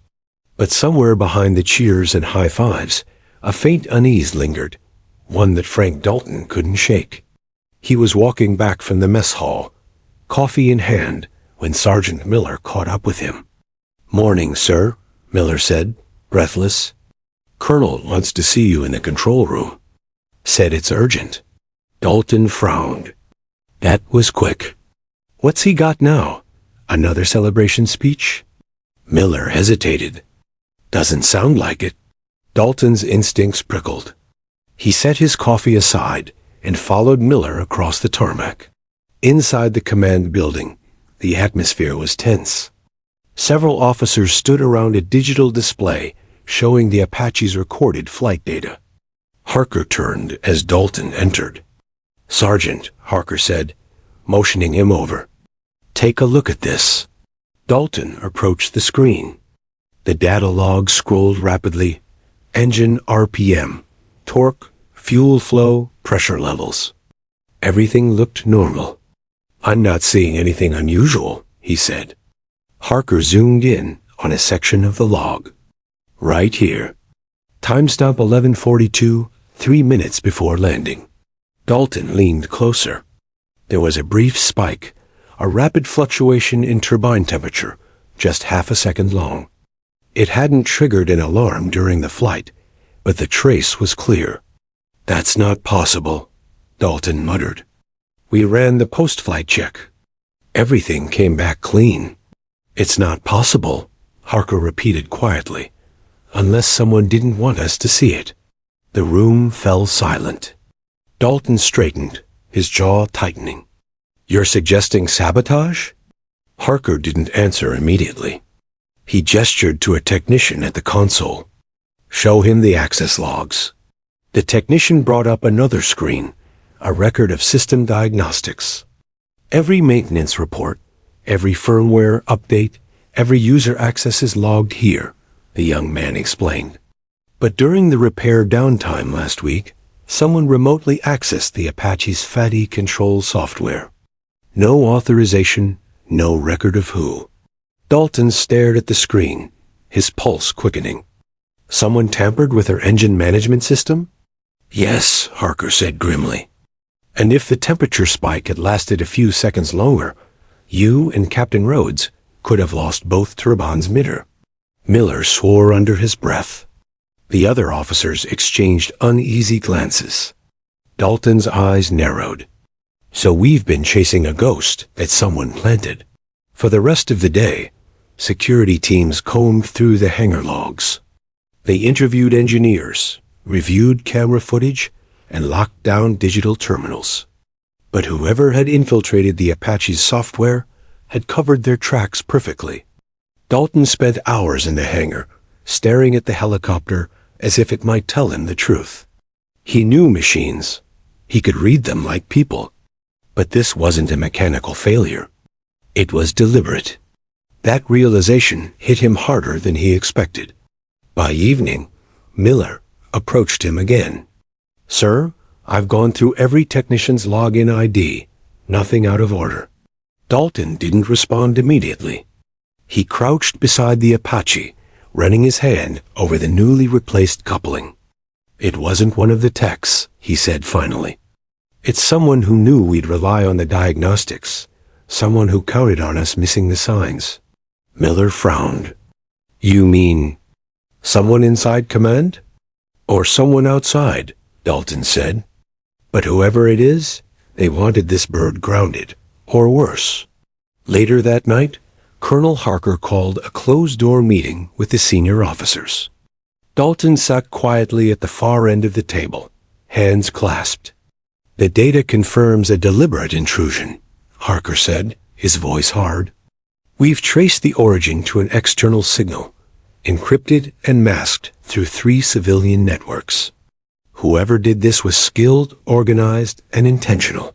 But somewhere behind the cheers and high fives, a faint unease lingered, one that Frank Dalton couldn't shake. He was walking back from the mess hall, coffee in hand, when Sergeant Miller caught up with him. "Morning, sir," Miller said, breathless. "Colonel wants to see you in the control room. Said it's urgent." Dalton frowned. That was quick. "What's he got now? Another celebration speech?" Miller hesitated. "Doesn't sound like it." Dalton's instincts prickled. He set his coffee aside and followed Miller across the tarmac. Inside the command building, the atmosphere was tense. Several officers stood around a digital display showing the Apache's recorded flight data. Harker turned as Dalton entered. "Sergeant," Harker said, motioning him over. "Take a look at this." Dalton approached the screen. The data log scrolled rapidly. Engine RPM, torque, fuel flow, pressure levels. Everything looked normal. "I'm not seeing anything unusual," he said. Harker zoomed in on a section of the log. "Right here. Timestamp 11:42, 3 minutes before landing." Dalton leaned closer. There was a brief spike, a rapid fluctuation in turbine temperature, just half a second long. It hadn't triggered an alarm during the flight, but the trace was clear. "That's not possible," Dalton muttered. "We ran the post-flight check. Everything came back clean." "It's not possible," Harker repeated quietly, "unless someone didn't want us to see it." The room fell silent. Dalton straightened, his jaw tightening. "You're suggesting sabotage?" Harker didn't answer immediately. He gestured to a technician at the console. "Show him the access logs." The technician brought up another screen, a record of system diagnostics. "Every maintenance report, every firmware update, every user access is logged here," the young man explained. "But during the repair downtime last week, someone remotely accessed the Apache's fatty control software. No authorization, no record of who." Dalton stared at the screen, his pulse quickening. "Someone tampered with her engine management system?" "Yes," Harker said grimly. "And if the temperature spike had lasted a few seconds longer, you and Captain Rhodes could have lost both turbines mid-air." Miller swore under his breath. The other officers exchanged uneasy glances. Dalton's eyes narrowed. "So we've been chasing a ghost that someone planted." For the rest of the day, security teams combed through the hangar logs. They interviewed engineers, reviewed camera footage, and locked down digital terminals. But whoever had infiltrated the Apache's software had covered their tracks perfectly. Dalton spent hours in the hangar, staring at the helicopter as if it might tell him the truth. He knew machines. He could read them like people. But this wasn't a mechanical failure. It was deliberate. That realization hit him harder than he expected. By evening, Miller approached him again. "Sir, I've gone through every technician's login ID. Nothing out of order." Dalton didn't respond immediately. He crouched beside the Apache, running his hand over the newly replaced coupling. "It wasn't one of the techs," he said finally. "It's someone who knew we'd rely on the diagnostics, someone who counted on us missing the signs." Miller frowned. "You mean someone inside command?" "Or someone outside," Dalton said. "But whoever it is, they wanted this bird grounded, or worse." Later that night, Colonel Harker called a closed-door meeting with the senior officers. Dalton sat quietly at the far end of the table, hands clasped. "The data confirms a deliberate intrusion," Harker said, his voice hard. "We've traced the origin to an external signal, encrypted and masked through 3 civilian networks. Whoever did this was skilled, organized, and intentional.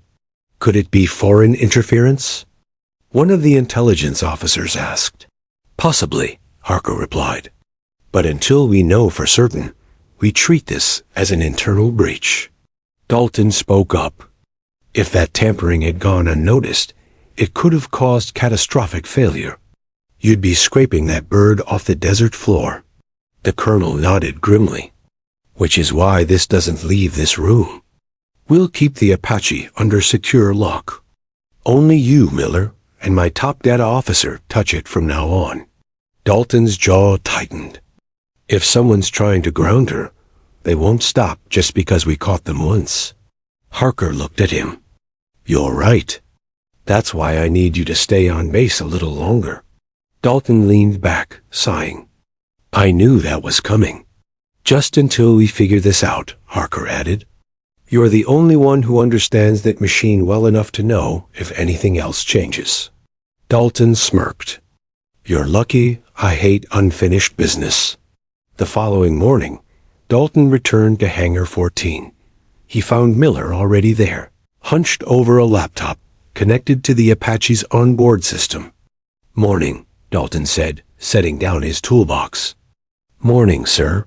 Could it be foreign interference?" One of the intelligence officers asked. "Possibly," Harker replied. "But until we know for certain, we treat this as an internal breach." Dalton spoke up. "If that tampering had gone unnoticed, it could have caused catastrophic failure. You'd be scraping that bird off the desert floor." The colonel nodded grimly. "Which is why this doesn't leave this room. We'll keep the Apache under secure lock. Only you, Miller, and my top data officer touch it from now on." Dalton's jaw tightened. "If someone's trying to ground her, they won't stop just because we caught them once." Harker looked at him. "You're right. That's why I need you to stay on base a little longer." Dalton leaned back, sighing. "I knew that was coming. Just until we figure this out," Harker added. "You're the only one who understands that machine well enough to know if anything else changes." Dalton smirked. "You're lucky I hate unfinished business." The following morning, Dalton returned to Hangar 14. He found Miller already there, hunched over a laptop connected to the Apache's onboard system. "Morning," Dalton said, setting down his toolbox. "Morning, sir."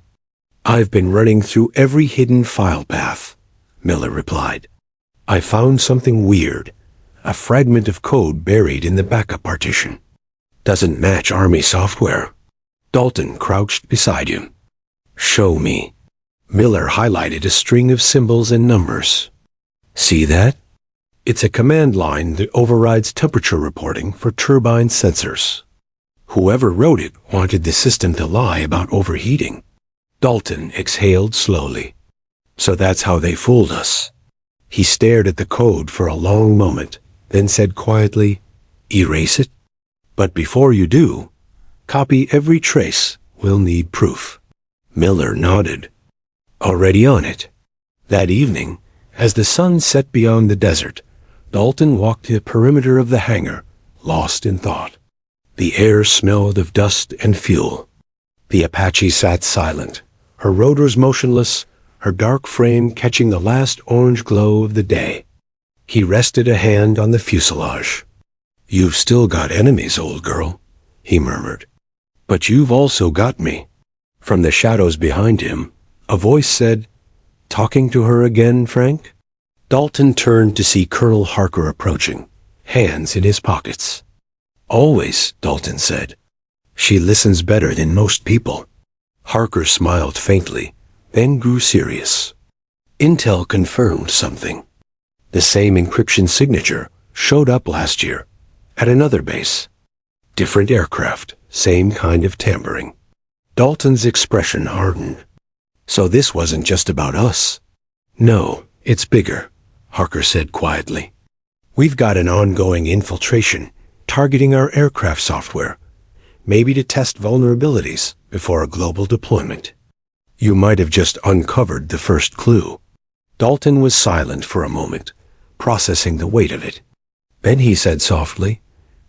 "I've been running through every hidden file path," Miller replied. "I found something weird, a fragment of code buried in the backup partition. Doesn't match Army software." Dalton crouched beside him. "Show me." Miller highlighted a string of symbols and numbers. "See that? It's a command line that overrides temperature reporting for turbine sensors. Whoever wrote it wanted the system to lie about overheating." Dalton exhaled slowly. "So that's how they fooled us." He stared at the code for a long moment, then said quietly, "Erase it. But before you do, copy every trace. We'll need proof." Miller nodded. "Already on it." That evening, as the sun set beyond the desert, Dalton walked the perimeter of the hangar, lost in thought. The air smelled of dust and fuel. The Apache sat silent, her rotors motionless, her dark frame catching the last orange glow of the day. He rested a hand on the fuselage. "You've still got enemies, old girl," he murmured. "But you've also got me." From the shadows behind him, a voice said, "Talking to her again, Frank?" Dalton turned to see Colonel Harker approaching, hands in his pockets. "Always," Dalton said. "She listens better than most people." Harker smiled faintly, then grew serious. "Intel confirmed something. The same encryption signature showed up last year, at another base. Different aircraft, same kind of tampering." Dalton's expression hardened. "So this wasn't just about us." "No, it's bigger," Harker said quietly. "We've got an ongoing infiltration, targeting our aircraft software, maybe to test vulnerabilities before a global deployment. You might have just uncovered the first clue." Dalton was silent for a moment, processing the weight of it. Then he said softly,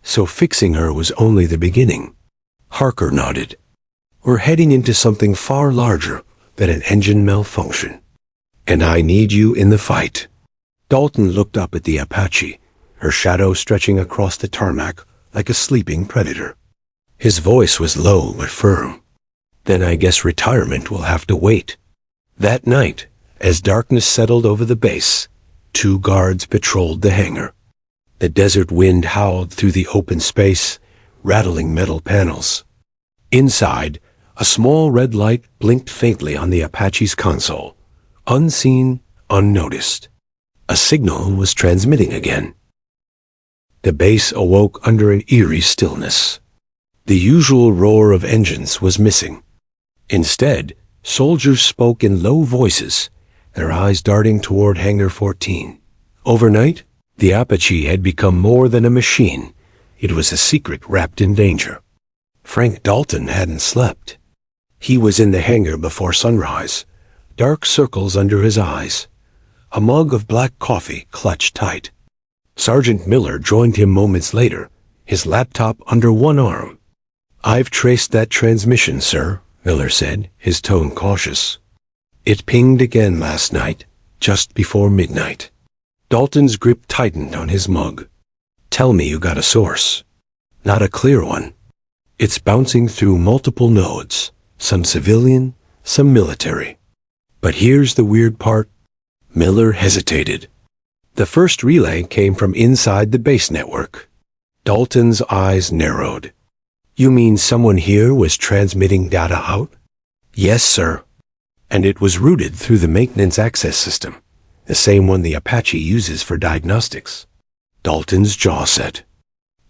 "So fixing her was only the beginning." Harker nodded. "We're heading into something far larger than an engine malfunction. And I need you in the fight." Dalton looked up at the Apache, her shadow stretching across the tarmac like a sleeping predator. His voice was low but firm. "Then I guess retirement will have to wait." That night, as darkness settled over the base, 2 guards patrolled the hangar. The desert wind howled through the open space, rattling metal panels. Inside, a small red light blinked faintly on the Apache's console, unseen, unnoticed. A signal was transmitting again. The base awoke under an eerie stillness. The usual roar of engines was missing. Instead, soldiers spoke in low voices, their eyes darting toward Hangar 14. Overnight, the Apache had become more than a machine. It was a secret wrapped in danger. Frank Dalton hadn't slept. He was in the hangar before sunrise, dark circles under his eyes, a mug of black coffee clutched tight. Sergeant Miller joined him moments later, his laptop under one arm. "I've traced that transmission, sir," Miller said, his tone cautious. "It pinged again last night, just before midnight." Dalton's grip tightened on his mug. "Tell me you got a source." "Not a clear one. It's bouncing through multiple nodes, some civilian, some military. But here's the weird part." Miller hesitated. "The first relay came from inside the base network." Dalton's eyes narrowed. "You mean someone here was transmitting data out?" "Yes, sir. And it was routed through the maintenance access system, the same one the Apache uses for diagnostics." Dalton's jaw set.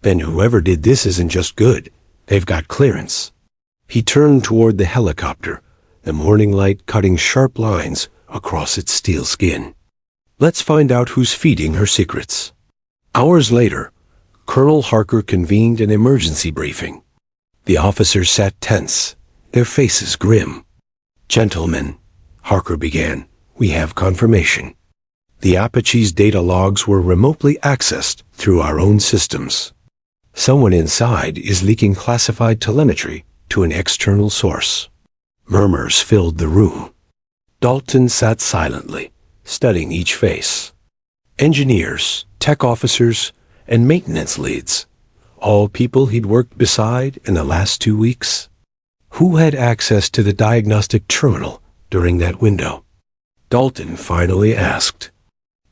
"Then whoever did this isn't just good. They've got clearance." He turned toward the helicopter, the morning light cutting sharp lines across its steel skin. "Let's find out who's feeding her secrets." Hours later, Colonel Harker convened an emergency briefing. The officers sat tense, their faces grim. "Gentlemen," Harker began, "we have confirmation. The Apache's data logs were remotely accessed through our own systems. Someone inside is leaking classified telemetry to an external source." Murmurs filled the room. Dalton sat silently, studying each face. Engineers, tech officers, and maintenance leads, all people he'd worked beside in the last 2 weeks. Who had access to the diagnostic terminal during that window? Dalton finally asked.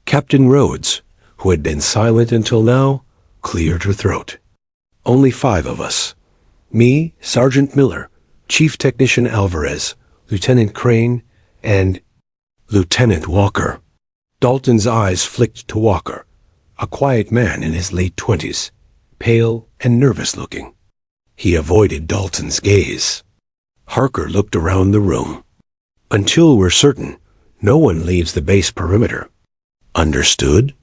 Captain Rhodes, who had been silent until now, cleared her throat. "Only 5 of us. Me, Sergeant Miller, Chief Technician Alvarez, Lieutenant Crane, and Lieutenant Walker." Dalton's eyes flicked to Walker, a quiet man in his late 20s, pale and nervous-looking. He avoided Dalton's gaze. Harker looked around the room. "Until we're certain, no one leaves the base perimeter." "Understood?"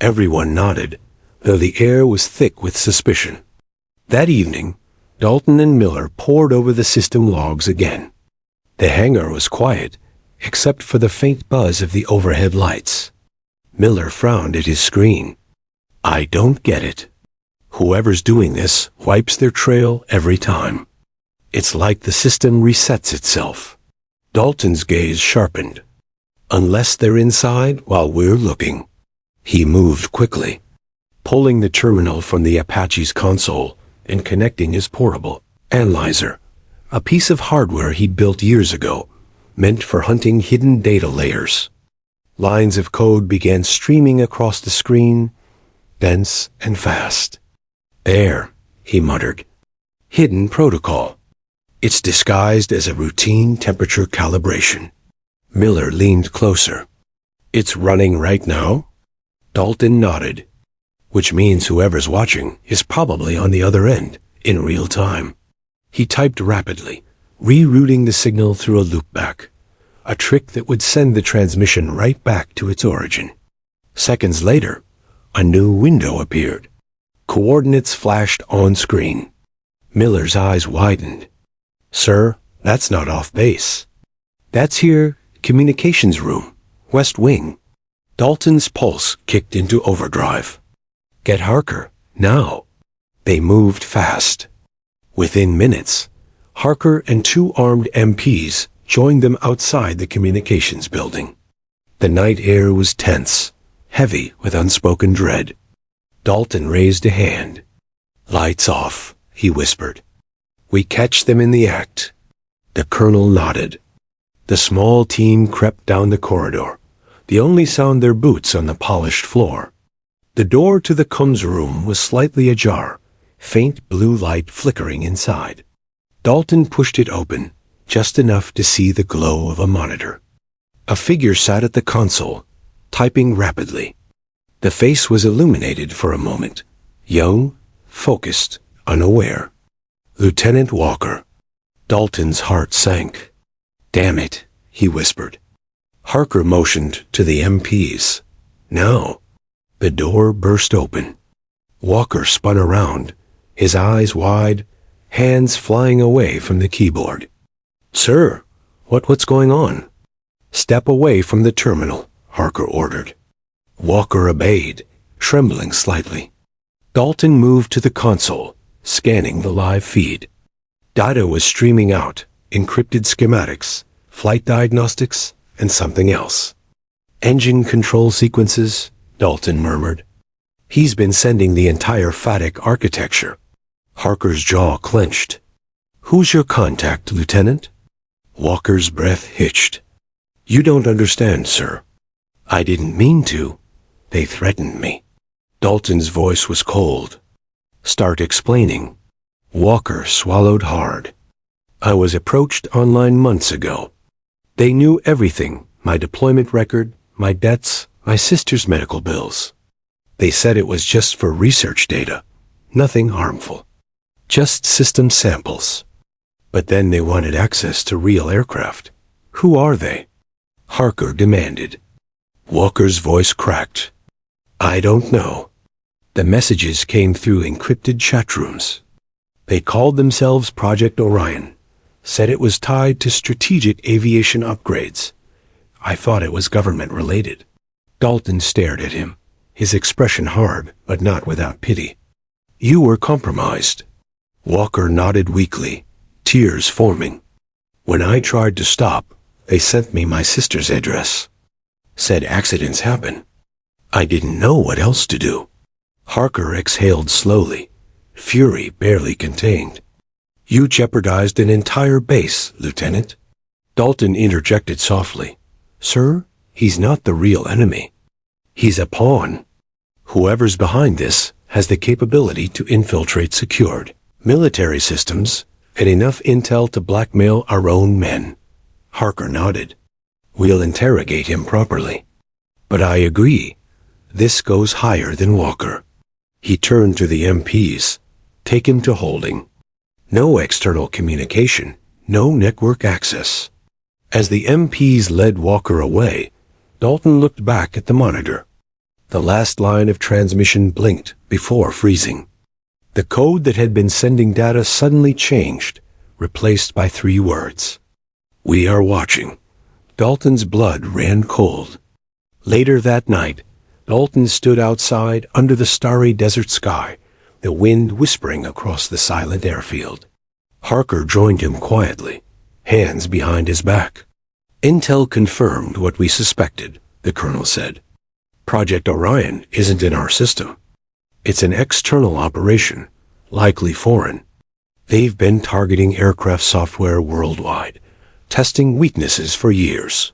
Everyone nodded, though the air was thick with suspicion. That evening, Dalton and Miller pored over the system logs again. The hangar was quiet, except for the faint buzz of the overhead lights. Miller frowned at his screen. "I don't get it. Whoever's doing this wipes their trail every time. It's like the system resets itself." Dalton's gaze sharpened. "Unless they're inside while we're looking." He moved quickly, pulling the terminal from the Apache's console and connecting his portable analyzer, a piece of hardware he'd built years ago, meant for hunting hidden data layers. Lines of code began streaming across the screen, dense and fast. "There," he muttered. "Hidden protocol. It's disguised as a routine temperature calibration." Miller leaned closer. "It's running right now?" Dalton nodded. "Which means whoever's watching is probably on the other end, in real time." He typed rapidly, rerouting the signal through a loopback, a trick that would send the transmission right back to its origin. Seconds later, a new window appeared. Coordinates flashed on screen. Miller's eyes widened. "Sir, that's not off base. That's here, communications room, West Wing. Dalton's pulse kicked into overdrive. Get Harker, now. They moved fast. Within minutes, Harker and 2 armed MPs joined them outside the communications building. The night air was tense, heavy with unspoken dread. Dalton raised a hand. Lights off, he whispered. We catch them in the act. The colonel nodded. The small team crept down the corridor, the only sound their boots on the polished floor. The door to the comms room was slightly ajar, faint blue light flickering inside. Dalton pushed it open, just enough to see the glow of a monitor. A figure sat at the console, typing rapidly. The face was illuminated for a moment, young, focused, unaware. Lieutenant Walker. Dalton's heart sank. Damn it, he whispered. Harker motioned to the MPs. Now. The door burst open. Walker spun around, his eyes wide, hands flying away from the keyboard. Sir, what's going on? Step away from the terminal, Harker ordered. Walker obeyed, trembling slightly. Dalton moved to the console, scanning the live feed. Data was streaming out, encrypted schematics, flight diagnostics, and something else. Engine control sequences, Dalton murmured. He's been sending the entire FATIC architecture. Harker's jaw clenched. Who's your contact, Lieutenant? Walker's breath hitched. You don't understand, sir. I didn't mean to. They threatened me. Dalton's voice was cold. Start explaining. Walker swallowed hard. I was approached online months ago. They knew everything, my deployment record, my debts, my sister's medical bills. They said it was just for research data, nothing harmful. Just system samples. But then they wanted access to real aircraft. Who are they? Harker demanded. Walker's voice cracked. I don't know. The messages came through encrypted chat rooms. They called themselves Project Orion, said it was tied to strategic aviation upgrades. I thought it was government-related. Dalton stared at him, his expression hard, but not without pity. You were compromised. Walker nodded weakly, tears forming. When I tried to stop, they sent me my sister's address. Said accidents happen. I didn't know what else to do. Harker exhaled slowly, fury barely contained. You jeopardized an entire base, Lieutenant. Dalton interjected softly. Sir, he's not the real enemy. He's a pawn. Whoever's behind this has the capability to infiltrate secured military systems and enough intel to blackmail our own men. Harker nodded. We'll interrogate him properly. But I agree. This goes higher than Walker. He turned to the MPs. Take him to holding. No external communication, no network access. As the MPs led Walker away, Dalton looked back at the monitor. The last line of transmission blinked before freezing. The code that had been sending data suddenly changed, replaced by 3 words. We are watching. Dalton's blood ran cold. Later that night, Dalton stood outside under the starry desert sky, the wind whispering across the silent airfield. Harker joined him quietly, hands behind his back. Intel confirmed what we suspected, the colonel said. Project Orion isn't in our system. It's an external operation, likely foreign. They've been targeting aircraft software worldwide, testing weaknesses for years.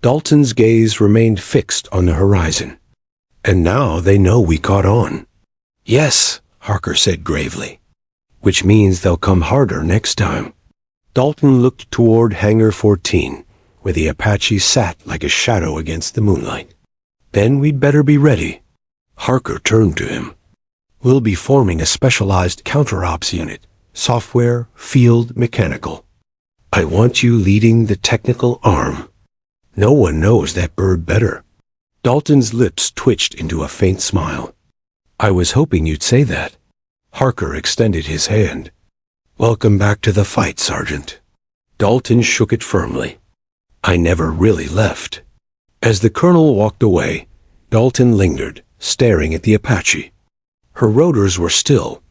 Dalton's gaze remained fixed on the horizon. And now they know we caught on. Yes, Harker said gravely. Which means they'll come harder next time. Dalton looked toward Hangar 14, where the Apache sat like a shadow against the moonlight. Then we'd better be ready. Harker turned to him. We'll be forming a specialized counter-ops unit, software, field, mechanical. I want you leading the technical arm. No one knows that bird better. Dalton's lips twitched into a faint smile. I was hoping you'd say that. Harker extended his hand. Welcome back to the fight, Sergeant. Dalton shook it firmly. I never really left. As the colonel walked away, Dalton lingered, staring at the Apache. Her rotors were still,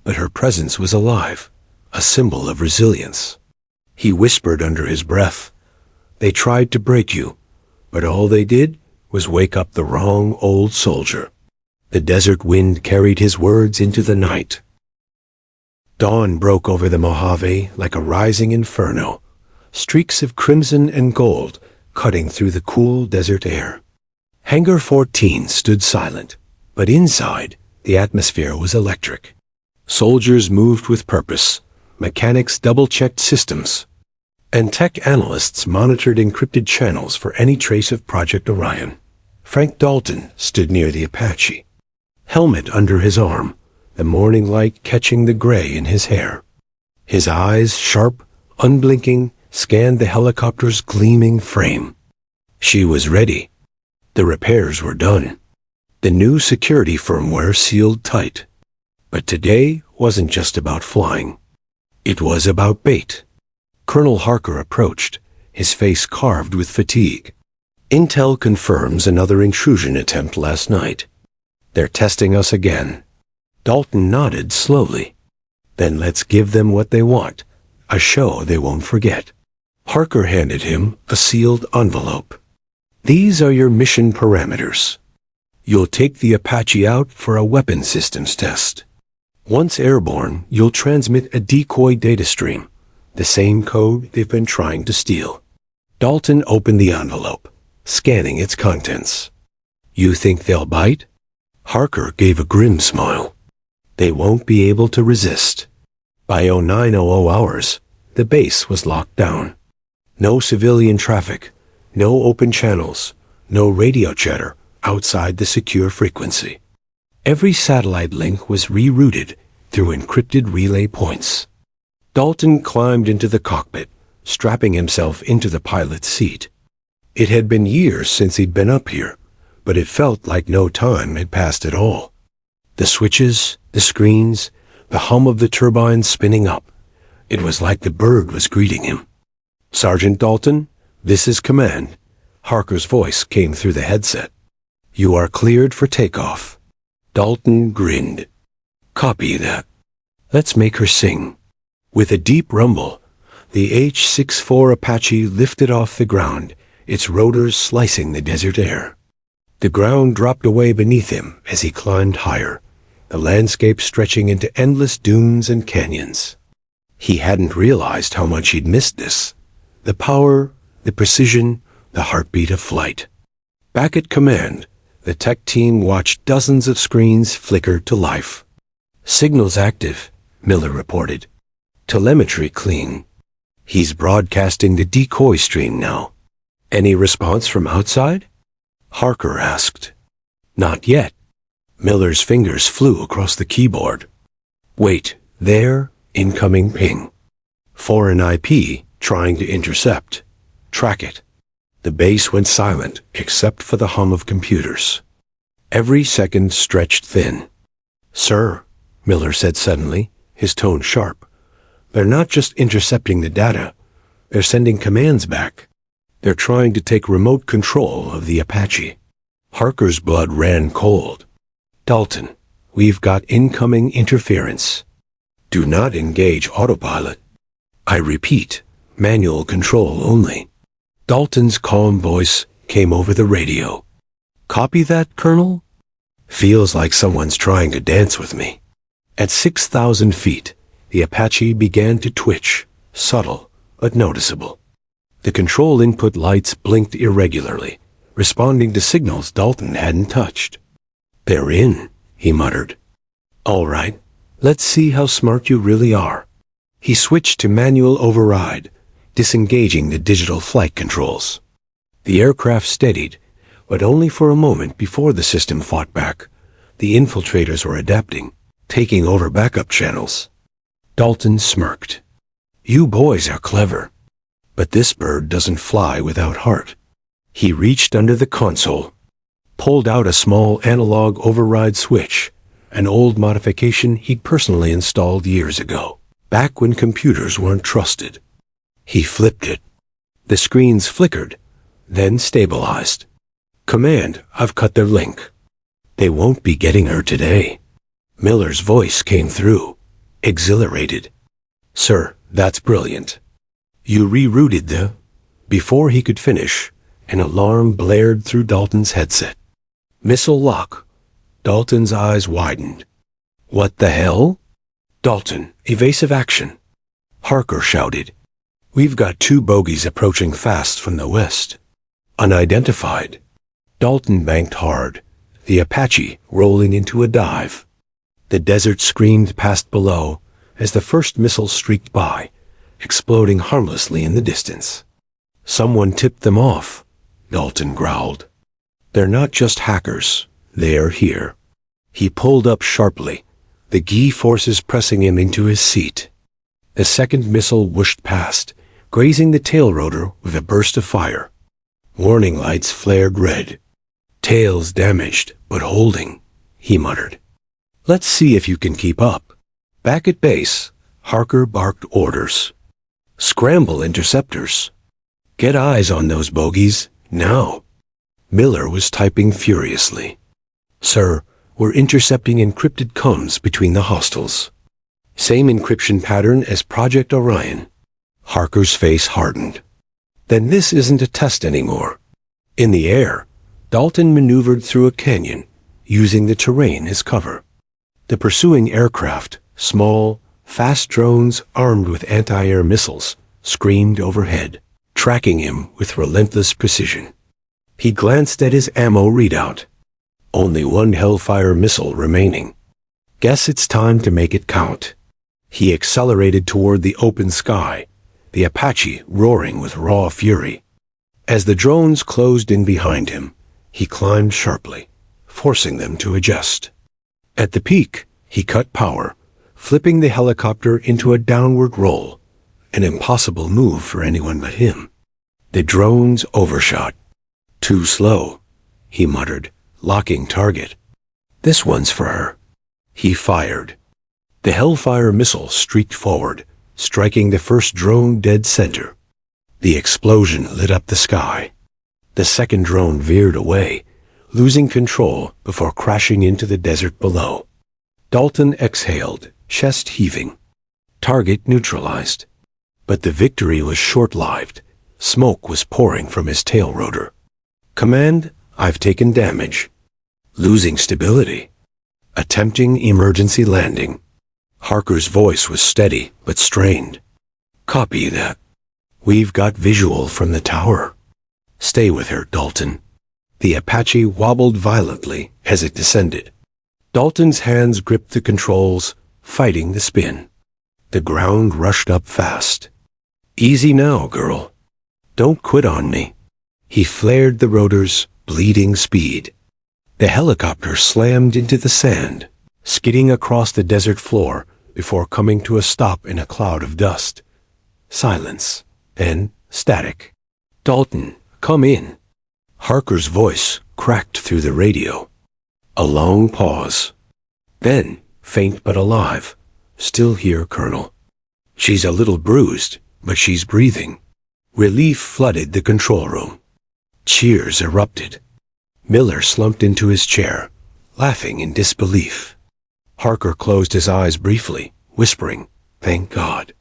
but her presence was alive, a symbol of resilience. He whispered under his breath, "They tried to break you, but all they did was wake up the wrong old soldier." The desert wind carried his words into the night. Dawn broke over the Mojave like a rising inferno, streaks of crimson and gold cutting through the cool desert air. Hangar 14 stood silent, but inside, the atmosphere was electric. Soldiers moved with purpose, mechanics double-checked systems, and tech analysts monitored encrypted channels for any trace of Project Orion. Frank Dalton stood near the Apache, helmet under his arm, the morning light catching the gray in his hair. His eyes, sharp, unblinking, scanned the helicopter's gleaming frame. She was ready. The repairs were done. The new security firmware sealed tight. But today wasn't just about flying. It was about bait. Colonel Harker approached, his face carved with fatigue. "Intel confirms another intrusion attempt last night. They're testing us again." Dalton nodded slowly. "Then let's give them what they want, a show they won't forget." Harker handed him a sealed envelope. "These are your mission parameters. You'll take the Apache out for a weapon systems test. Once airborne, you'll transmit a decoy data stream, the same code they've been trying to steal." Dalton opened the envelope, scanning its contents. "You think they'll bite?" Harker gave a grim smile. "They won't be able to resist." By 0900 hours, the base was locked down. No civilian traffic, no open channels, no radio chatter outside the secure frequency. Every satellite link was rerouted through encrypted relay points. Dalton climbed into the cockpit, strapping himself into the pilot's seat. It had been years since he'd been up here, but it felt like no time had passed at all. The switches, the screens, the hum of the turbines spinning up. It was like the bird was greeting him. "Sergeant Dalton, this is command." Harker's voice came through the headset. "You are cleared for takeoff." Dalton grinned. "Copy that. Let's make her sing." With a deep rumble, the AH-64 Apache lifted off the ground, its rotors slicing the desert air. The ground dropped away beneath him as he climbed higher, the landscape stretching into endless dunes and canyons. He hadn't realized how much he'd missed this. The power, the precision, the heartbeat of flight. Back at command, the tech team watched dozens of screens flicker to life. "Signals active," Miller reported. "Telemetry clean. He's broadcasting the decoy stream now." "Any response from outside?" Harker asked. "Not yet." Miller's fingers flew across the keyboard. "Wait, there, incoming ping. Foreign IP trying to intercept. Track it." The base went silent except for the hum of computers. Every second stretched thin. "Sir," Miller said suddenly, his tone sharp, "they're not just intercepting the data. They're sending commands back. They're trying to take remote control of the Apache." Harker's blood ran cold. "Dalton, we've got incoming interference. Do not engage autopilot. I repeat, manual control only." Dalton's calm voice came over the radio. "Copy that, Colonel?" "Feels like someone's trying to dance with me." At 6,000 feet, the Apache began to twitch, subtle but noticeable. The control input lights blinked irregularly, responding to signals Dalton hadn't touched. "They're in," he muttered. "All right, let's see how smart you really are." He switched to manual override, disengaging the digital flight controls. The aircraft steadied, but only for a moment before the system fought back. The infiltrators were adapting, taking over backup channels. Dalton smirked. "You boys are clever. But this bird doesn't fly without heart." He reached under the console, pulled out a small analog override switch, an old modification he'd personally installed years ago, back when computers weren't trusted. He flipped it. The screens flickered, then stabilized. Command, I've cut their link. They won't be getting her today. Miller's voice came through, exhilarated. Sir, that's brilliant. You rerouted the... Before he could finish, an alarm blared through Dalton's headset. Missile lock. Dalton's eyes widened. What the hell? Dalton, evasive action. Harker shouted. We've got 2 bogies approaching fast from the west. Unidentified. Dalton banked hard, the Apache rolling into a dive. The desert screamed past below as the first missile streaked by, exploding harmlessly in the distance. Someone tipped them off, Dalton growled. They're not just hackers, they're here. He pulled up sharply, the Gi forces pressing him into his seat. The second missile whooshed past, grazing the tail rotor with a burst of fire. Warning lights flared red. Tails damaged, but holding, he muttered. Let's see if you can keep up. Back at base, Harker barked orders. Scramble interceptors. Get eyes on those bogies, now. Miller was typing furiously. Sir, we're intercepting encrypted comms between the hostiles. Same encryption pattern as Project Orion. Harker's face hardened. Then this isn't a test anymore. In the air, Dalton maneuvered through a canyon, using the terrain as cover. The pursuing aircraft, small, fast drones armed with anti-air missiles, screamed overhead, tracking him with relentless precision. He glanced at his ammo readout. Only 1 Hellfire missile remaining. Guess it's time to make it count. He accelerated toward the open sky, the Apache roaring with raw fury. As the drones closed in behind him, he climbed sharply, forcing them to adjust. At the peak, he cut power, flipping the helicopter into a downward roll, an impossible move for anyone but him. The drones overshot. Too slow, he muttered, locking target. This one's for her. He fired. The Hellfire missile streaked forward, striking the first drone dead center. The explosion lit up the sky. The second drone veered away, losing control before crashing into the desert below. Dalton exhaled, chest heaving. Target neutralized. But the victory was short-lived. Smoke was pouring from his tail rotor. Command, I've taken damage. Losing stability. Attempting emergency landing. Harker's voice was steady but strained. Copy that. We've got visual from the tower. Stay with her, Dalton. The Apache wobbled violently as it descended. Dalton's hands gripped the controls, fighting the spin. The ground rushed up fast. Easy now, girl. Don't quit on me. He flared the rotors, bleeding speed. The helicopter slammed into the sand, skidding across the desert floor before coming to a stop in a cloud of dust. Silence, then static. Dalton, come in. Harker's voice cracked through the radio. A long pause. Then, faint but alive. Still here, Colonel. She's a little bruised, but she's breathing. Relief flooded the control room. Cheers erupted. Miller slumped into his chair, laughing in disbelief. Harker closed his eyes briefly, whispering, "Thank God."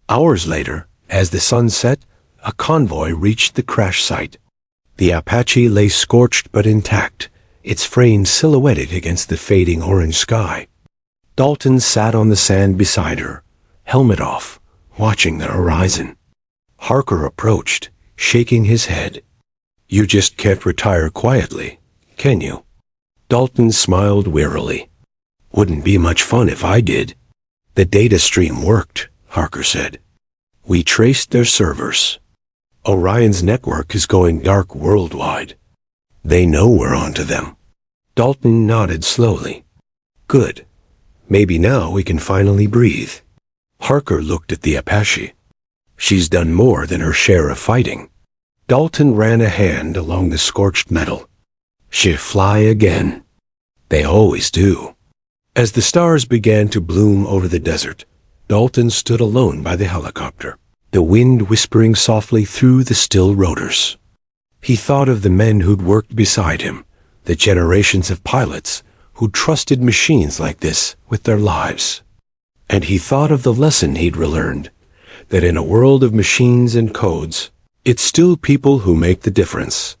Hours later, as the sun set, a convoy reached the crash site. The Apache lay scorched but intact, its frame silhouetted against the fading orange sky. Dalton sat on the sand beside her, helmet off, watching the horizon. Harker approached, shaking his head. You just can't retire quietly, can you? Dalton smiled wearily. Wouldn't be much fun if I did. The data stream worked, Harker said. We traced their servers. Orion's network is going dark worldwide. They know we're onto them. Dalton nodded slowly. Good. Maybe now we can finally breathe. Harker looked at the Apache. She's done more than her share of fighting. Dalton ran a hand along the scorched metal. She'll fly again. They always do. As the stars began to bloom over the desert, Dalton stood alone by the helicopter, the wind whispering softly through the still rotors. He thought of the men who'd worked beside him, the generations of pilots who trusted machines like this with their lives. And he thought of the lesson he'd relearned, that in a world of machines and codes, it's still people who make the difference.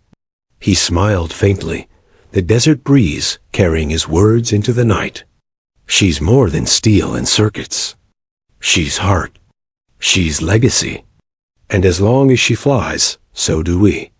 He smiled faintly, the desert breeze carrying his words into the night. She's more than steel and circuits. She's heart. She's legacy. And as long as she flies, so do we.